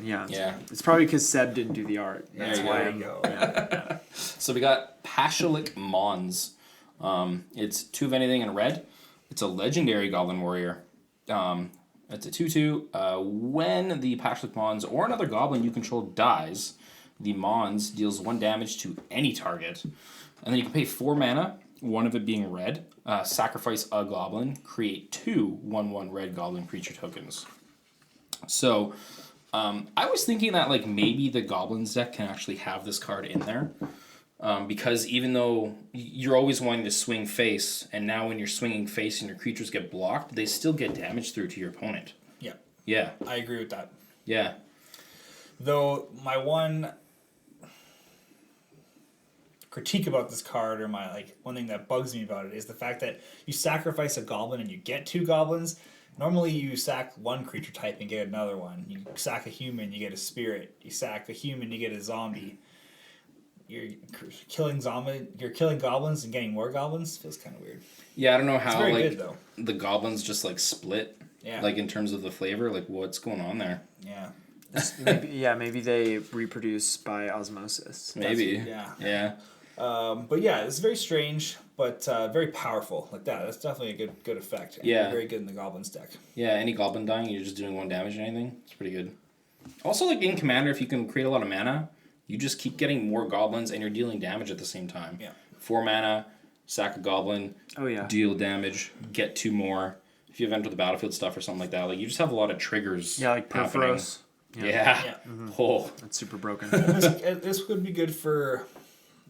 Yeah. Yeah. It's probably because Seb didn't do the art. That's There you why. There you go. Yeah. So we got Pashalik Mons. It's 2 of anything in red. It's a legendary Goblin Warrior. It's a 2/2. When the Pashalik Mons or another Goblin you control dies, the Mons deals 1 damage to any target. And then you can pay 4 mana, 1 of it being red, sacrifice a Goblin, create 2 1/1 red Goblin creature tokens. So I was thinking that like maybe the Goblins deck can actually have this card in there. Because even though you're always wanting to swing face, and now when you're swinging face and your creatures get blocked, they still get damage through to your opponent. Yeah, Yeah, I agree with that. yeah. Though my one critique about this card, or one thing that bugs me about it, is the fact that you sacrifice a goblin and you get 2 goblins. Normally you sack 1 creature type and get another one. You sack a human, you get a spirit. You sack a human, you get a zombie. You're killing goblins and getting more goblins. Feels kind of weird. Yeah, I don't know It's how very like good though. the goblins just like split. Yeah. Like in terms of the flavor, like what's going on there? Yeah. Maybe they reproduce by osmosis. Maybe. Yeah. Yeah. But yeah, it's very strange, but very powerful. Like that. That's definitely a good effect. And Yeah. very good in the goblins deck. Yeah, any goblin dying, you're just doing 1 damage or anything. It's pretty good. Also, like in Commander, if you can create a lot of mana, you just keep getting more goblins and you're dealing damage at the same time. Yeah. 4 mana, sack a goblin, Oh yeah. deal damage, get 2 more. If you have enter the battlefield stuff or something like that, like you just have a lot of triggers. Yeah, like happening. Perforos. Yeah. Yeah. Oh. That's super broken. This would be good for,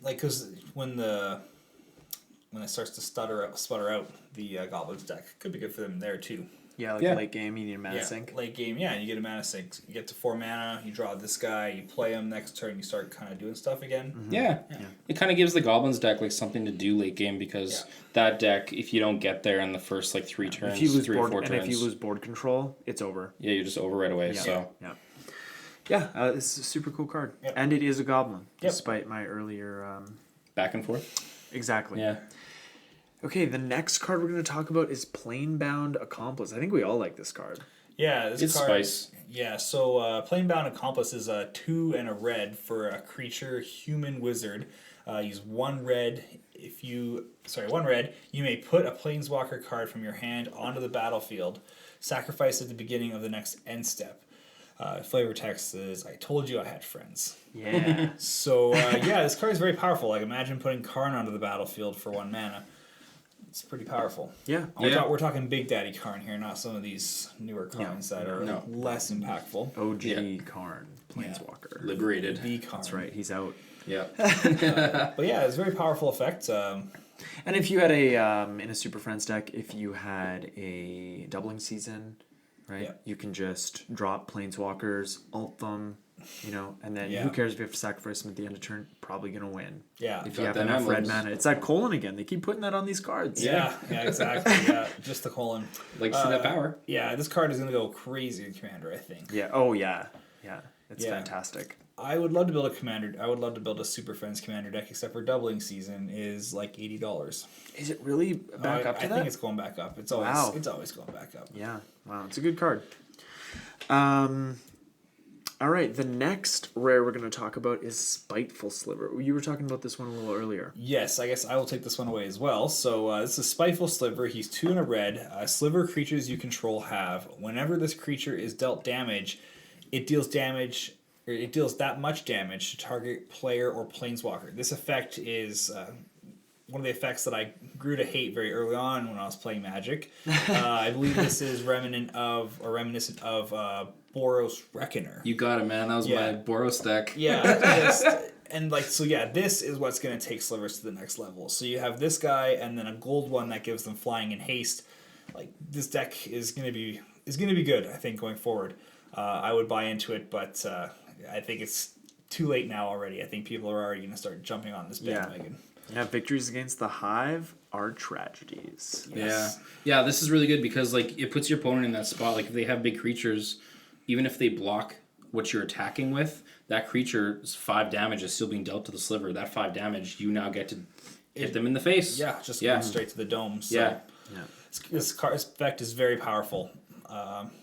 because when it starts to sputter out, the goblins deck could be good for them there too. Yeah, like Yeah. late game, you need a mana sink. Late game, yeah, you get a mana sink. You get to 4 mana, you draw this guy, you play him, next turn you start kind of doing stuff again. Yeah. It kind of gives the goblins deck like something to do late game because that deck, if you don't get there in the first like 3 turns, If you lose 3 or 4 board, turns, and if you lose board control, it's over. yeah, you're just over right away. Yeah. So Yeah, it's a super cool card, Yep. and it is a goblin, Yep. despite my earlier. back and forth. Exactly. Yeah. Okay, the next card we're going to talk about is Planebound Accomplice. I think we all like this card. Yeah, this It's card. spice. Yeah, so Planebound Accomplice is a 2 and a red for a creature human wizard. Use 1 red. One red. You may put a Planeswalker card from your hand onto the battlefield. Sacrifice at the beginning of the next end step. Flavor text is, I told you I had friends. Yeah. So, this card is very powerful. Like, imagine putting Karn onto the battlefield for 1 mana. It's pretty powerful. Yeah. We're talking Big Daddy Karn here, not some of these newer Karns that are No. less impactful. OG Karn, Planeswalker. Liberated. The Karn. That's right, he's out. Yeah. But yeah, it's a very powerful effect. And if you had in a Super Friends deck, if you had a doubling season, right, Yeah. you can just drop Planeswalkers, ult them, and then Yeah. who cares if you have to sacrifice them at the end of turn? Probably going to win. Yeah. If you have them enough red emblems. mana. It's that colon again. They keep putting that on these cards. Yeah, exactly. Yeah, just the colon. Like see that power. Yeah, this card is going to go crazy in Commander, I think. Yeah. Oh, yeah. Yeah. It's Yeah. fantastic. I would love to build a commander. I would love to build a Super Friends commander deck, except for doubling season is like $80. Is it really back up to I that? think it's going back up. It's always Wow. it's always going back up. Yeah. Wow. It's a good card. All right. The next rare we're going to talk about is Spiteful Sliver. You were talking about this one a little earlier. Yes, I guess I will take this one away as well. So this is Spiteful Sliver. He's 2 and a red. Sliver creatures you control have. Whenever this creature is dealt damage, it deals damage. Or it deals that much damage to target player or planeswalker. This effect is one of the effects that I grew to hate very early on when I was playing Magic. I believe this is reminiscent of Boros Reckoner. You got it, man. That was my Boros deck. Yeah, and like so, yeah. This is what's going to take Slivers to the next level. So you have this guy, and then a gold one that gives them flying and haste. Like this deck is going to be good. I think going forward, I would buy into it, but I think it's too late now already. I think people are already going to start jumping on this bandwagon. Yeah. Victories against the Hive are tragedies. Yes. Yeah. This is really good because like it puts your opponent in that spot. Like if they have big creatures, even if they block what you're attacking with, that creature's 5 damage is still being dealt to the Sliver. That 5 damage, you now get to hit them in the face. Yeah, just going straight to the dome. So Yeah. This card effect is very powerful.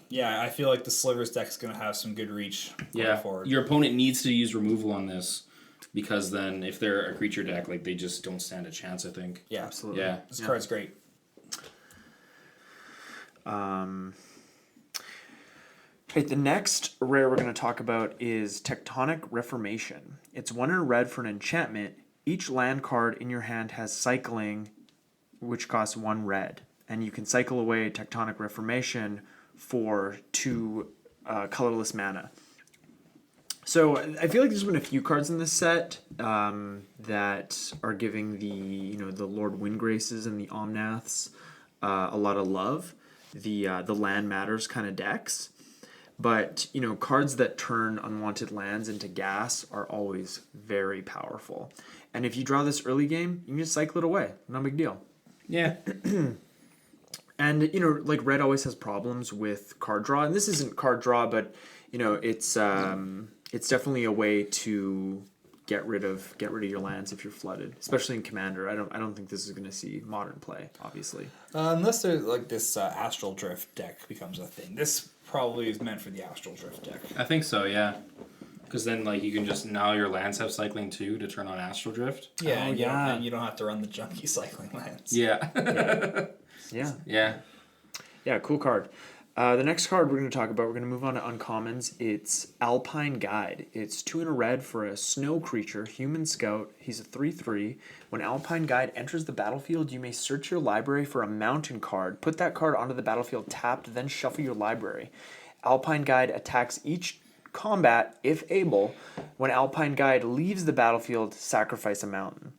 I feel like the Slivers deck is going to have some good reach going forward. Your opponent needs to use removal on this because then if they're a creature deck, like they just don't stand a chance, I think. Yeah, Absolutely. Yeah. This card's great. Okay, the next rare we're going to talk about is Tectonic Reformation. It's 1 and a red for an enchantment. Each land card in your hand has cycling, which costs 1 red. And you can cycle away Tectonic Reformation for 2 colorless mana. So I feel like there's been a few cards in this set that are giving the Lord Windgraces and the Omnaths a lot of love. The land matters kind of decks. But, cards that turn unwanted lands into gas are always very powerful. And if you draw this early game, you can just cycle it away. No big deal. Yeah. And, like red always has problems with card draw. And this isn't card draw, but, it's definitely a way to get rid of your lands if you're flooded, especially in Commander. I don't think this is going to see modern play, obviously. Unless there's like this Astral Drift deck becomes a thing. This probably is meant for the Astral Drift deck. I think so, yeah. Because then, like, you can just now your lands have cycling too to turn on Astral Drift. Yeah, and you don't have to run the junky cycling lands. Yeah. Yeah. Yeah. Yeah, cool card. The next card we're going to talk about, we're going to move on to uncommons. It's Alpine Guide. It's 2 and a red for a snow creature, human scout. He's a 3/3. When Alpine Guide enters the battlefield, you may search your library for a mountain card. Put that card onto the battlefield tapped, then shuffle your library. Alpine Guide attacks each combat, if able. When Alpine Guide leaves the battlefield, sacrifice a mountain.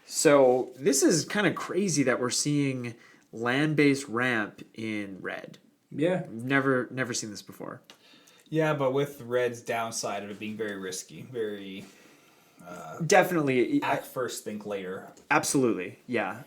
So this is kind of crazy that we're seeing land-based ramp in red. Yeah. Never seen this before. Yeah, but with red's downside of it being very risky, very Definitely. act first, think later. Absolutely. Yeah.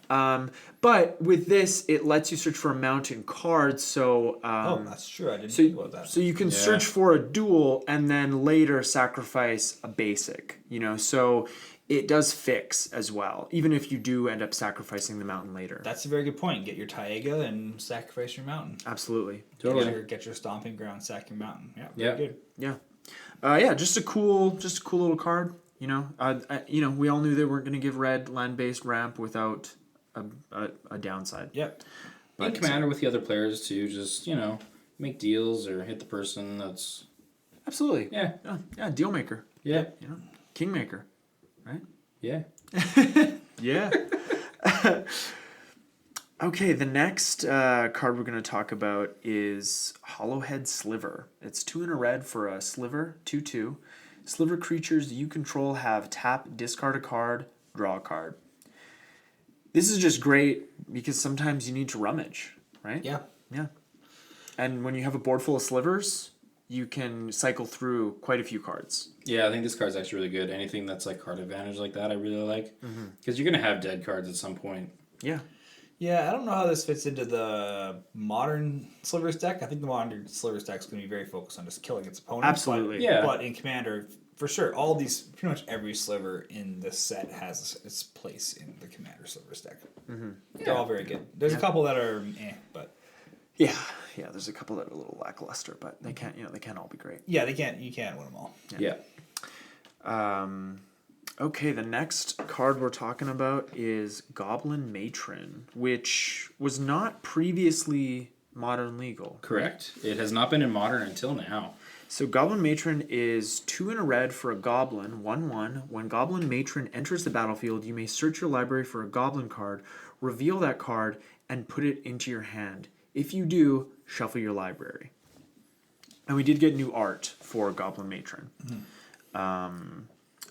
But with this, it lets you search for a mountain card. So. That's true. I didn't think about that. So you can search for a dual and then later sacrifice a basic. So it does fix as well, even if you do end up sacrificing the mountain later. That's a very good point. Get your Taiga and sacrifice your mountain. Absolutely. Totally. Get your stomping ground, sack your mountain. Yeah. Yeah. Good. Yeah. Just a cool little card. We all knew they weren't going to give red land-based ramp without a downside. Yep. In Commander with the other players too, just, make deals or hit the person that's... Absolutely. Yeah. Deal maker. Yeah. Kingmaker. Right? Yeah. Yeah. Okay, the next card we're going to talk about is Hollowhead Sliver. It's 2 and a red for a Sliver, 2/2. Sliver creatures you control have tap, discard a card, draw a card. This is just great because sometimes you need to rummage, right? Yeah. Yeah. And when you have a board full of slivers, you can cycle through quite a few cards. Yeah, I think this card's actually really good. Anything that's like card advantage like that, I really like. Because you're going to have dead cards at some point. Yeah. Yeah, I don't know how this fits into the modern Slivers deck. I think the modern Slivers deck is going to be very focused on just killing its opponent. Absolutely. Yeah. But in Commander, for sure, pretty much every sliver in this set has its place in the Commander Slivers deck. Mm-hmm. They're all very good. There's a couple that are but Yeah, there's a couple that are a little lackluster, but they can't all be great. yeah, you can't win them all. Yeah. Okay, the next card we're talking about is Goblin Matron, which was not previously Modern legal. Correct. It has not been in Modern until now. So Goblin Matron is 2 in a red for a goblin, 1/1. When Goblin Matron enters the battlefield, you may search your library for a goblin card, reveal that card, and put it into your hand. If you do, shuffle your library. And we did get new art for Goblin Matron. Mm-hmm.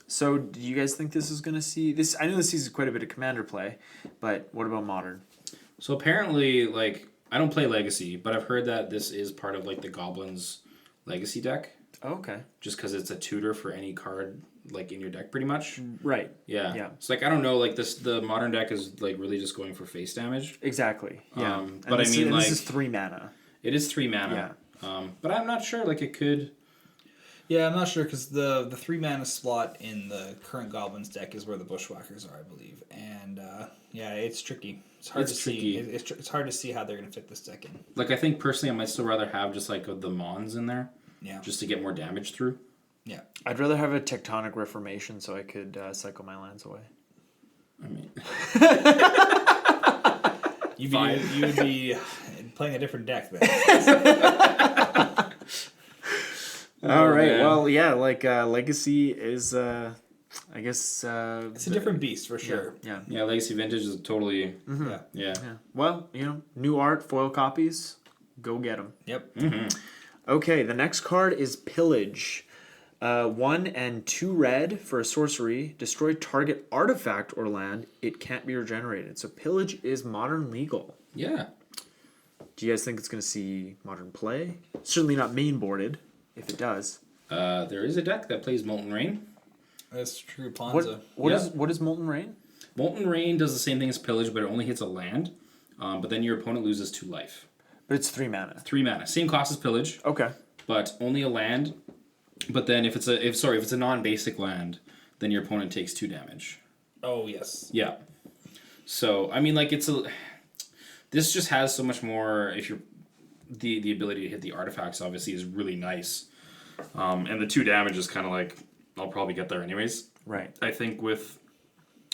So do you guys think this is going to see... this? I know this sees quite a bit of Commander play, but what about Modern? So apparently, like, I don't play Legacy, but I've heard that this is part of, like, the Goblins Legacy deck. Oh, okay. Just because it's a tutor for any card, like, in your deck, pretty much. Right. Yeah. It's like, I don't know, like, the Modern deck is, like, really just going for face damage. Exactly. Yeah. But this, I mean, like... this is 3 mana. It is 3 mana. Yeah. But I'm not sure, like, it could... Yeah, I'm not sure because the 3 mana slot in the current Goblins deck is where the Bushwhackers are, I believe, and yeah, it's tricky. It's hard to see. It's hard to see how they're gonna fit this deck in. Like, I think personally, I might still rather have just like the Mons in there. Yeah. Just to get more damage through. Yeah. I'd rather have a Tectonic Reformation so I could cycle my lands away. I mean, you would be playing a different deck then. All right. Man. Well, yeah. Like Legacy is, I guess. It's a different beast for sure. Yeah. yeah, Legacy Vintage is totally. Mm-hmm. Yeah. Yeah. Well, new art, foil copies. Go get them. Yep. Mm-hmm. Okay. The next card is Pillage. 1 and 2 red for a sorcery. Destroy target artifact or land. It can't be regenerated. So Pillage is Modern legal. Yeah. Do you guys think it's going to see Modern play? Certainly not main boarded. If it does. There is a deck that plays Molten Rain. That's true, Ponza. What is Molten Rain? Molten Rain does the same thing as Pillage, but it only hits a land. But then your opponent loses 2 life. But it's 3 mana. 3 mana. Same cost as Pillage. Okay. But only a land. But then if it's a non-basic land, then your opponent takes 2 damage. Oh yes. Yeah. So I mean, like this just has so much more. If you're the ability to hit the artifacts obviously is really nice, and the 2 damage is kind of like I'll probably get there anyways. Right. I think with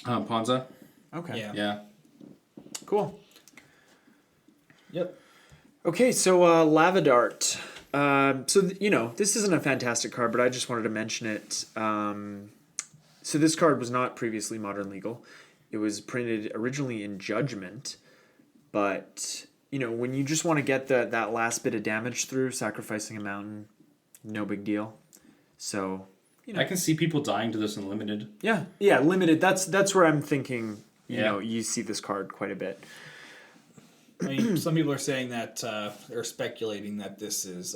Ponza. Okay. Yeah. Cool. Yep. Okay, so Lava Dart. This isn't a fantastic card, but I just wanted to mention it. So this card was not previously Modern legal. It was printed originally in Judgment, but when you just want to get that last bit of damage through, sacrificing a mountain, no big deal. So I can see people dying to this in Limited. Yeah, limited. That's where I'm thinking. You see this card quite a bit. I mean, some people are saying that or speculating that this is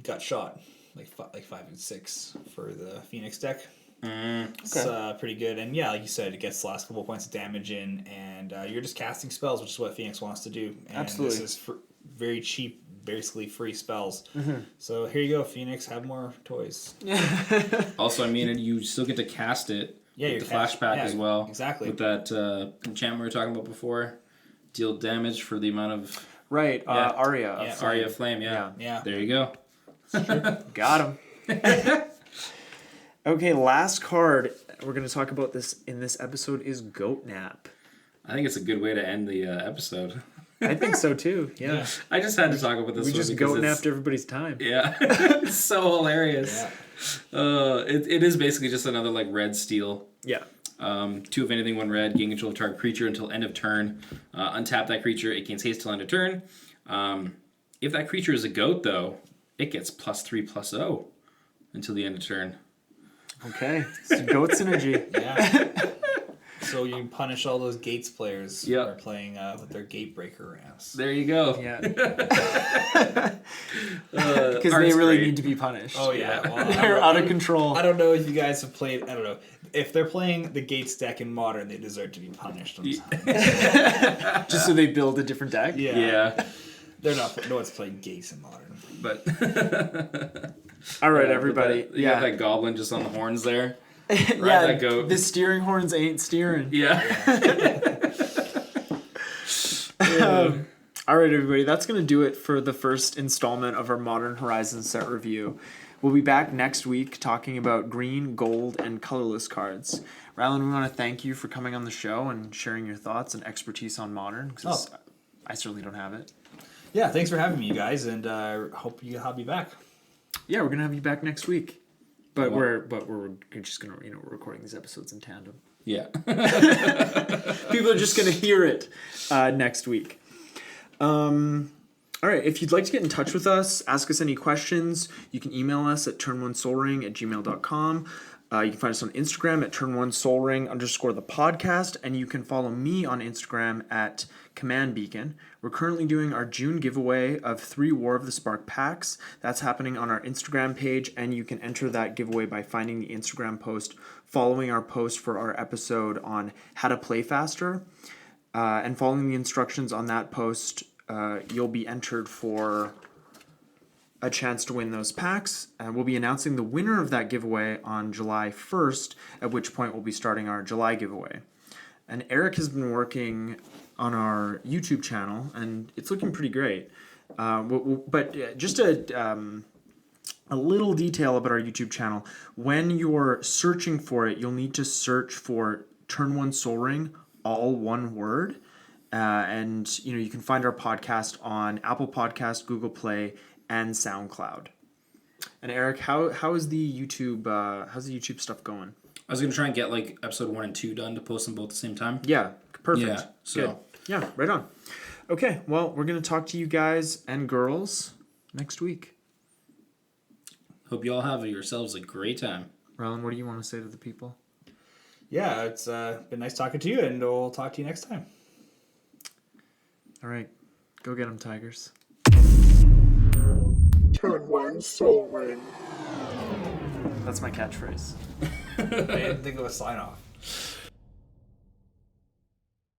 gut shot, like 5 and 6 for the Phoenix deck. It's pretty good, and yeah, like you said, it gets the last couple points of damage in, and you're just casting spells, which is what Phoenix wants to do. And absolutely, this is very cheap, basically free spells. Mm-hmm. So here you go, Phoenix. Have more toys. Also, I mean, you still get to cast it. Yeah, with the flashback as well. Exactly. With that enchantment we were talking about before, deal damage for the amount of Aria. Yeah. Aria of Flame. Yeah. There you go. Got him. Okay, last card we're going to talk about in this episode is Goat Nap. I think it's a good way to end the episode. I think so too. Yeah. I just had to talk about this. We just goat napped everybody's time. Yeah, it's so hilarious. Yeah. It is basically just another like red steal. Yeah. 2 of anything, 1 red. Gain control of target creature until end of turn. Untap that creature. It gains haste till end of turn. If that creature is a goat, though, it gets +3/+0 until the end of turn. Okay, it's goat synergy. Yeah. So you punish all those Gates players who Yep. are playing with their Gatebreaker ramps. There you go. Yeah. Because they really need to be punished. Oh yeah, well, They're out of control. I don't know if you guys have played. I don't know if they're playing the Gates deck in Modern, they deserve to be punished. Just so they build a different deck. Yeah. They're not. No one's playing Gates in Modern. But All right, everybody. You got that goblin just on the horns there. Yeah, that goat. the steering horns ain't steering. Yeah. All right, everybody. That's going to do it for the first installment of our Modern Horizons set review. We'll be back next week talking about green, gold, and colorless cards. Rylan, we want to thank you for coming on the show and sharing your thoughts and expertise on Modern, because I certainly don't have it. Yeah, thanks for having me, you guys, and hope I'll be back. Yeah, we're going to have you back next week. But we're just going to, we're recording these episodes in tandem. Yeah. People are just going to hear it next week. All right, if you'd like to get in touch with us, ask us any questions, you can email us at turn1soulring@gmail.com. You can find us on Instagram at turn1soulring_the podcast, and you can follow me on Instagram at commandbeacon. We're currently doing our June giveaway of 3 War of the Spark packs. That's happening on our Instagram page, and you can enter that giveaway by finding the Instagram post following our post for our episode on how to play faster. And following the instructions on that post, you'll be entered for a chance to win those packs. We'll be announcing the winner of that giveaway on July 1st, at which point we'll be starting our July giveaway. And Eric has been working on our YouTube channel, and it's looking pretty great. But just a little detail about our YouTube channel. When you're searching for it, you'll need to search for Turn 1 Soul Ring, all one word. And you can find our podcast on Apple Podcast, Google Play, and SoundCloud. And Eric, how's the YouTube stuff going? I was gonna try and get like episode 1 and 2 done to post them both at the same time. Yeah, perfect. Yeah, so good. Yeah, right on. Okay, well, we're gonna talk to you guys and girls next week. Hope you all have yourselves a great time. Rylan, what do you want to say to the people? Yeah, it's been nice talking to you, and we'll talk to you next time. All right, go get them, Tigers. Turn 1 Soul Ring. That's my catchphrase. I didn't think it was sign off.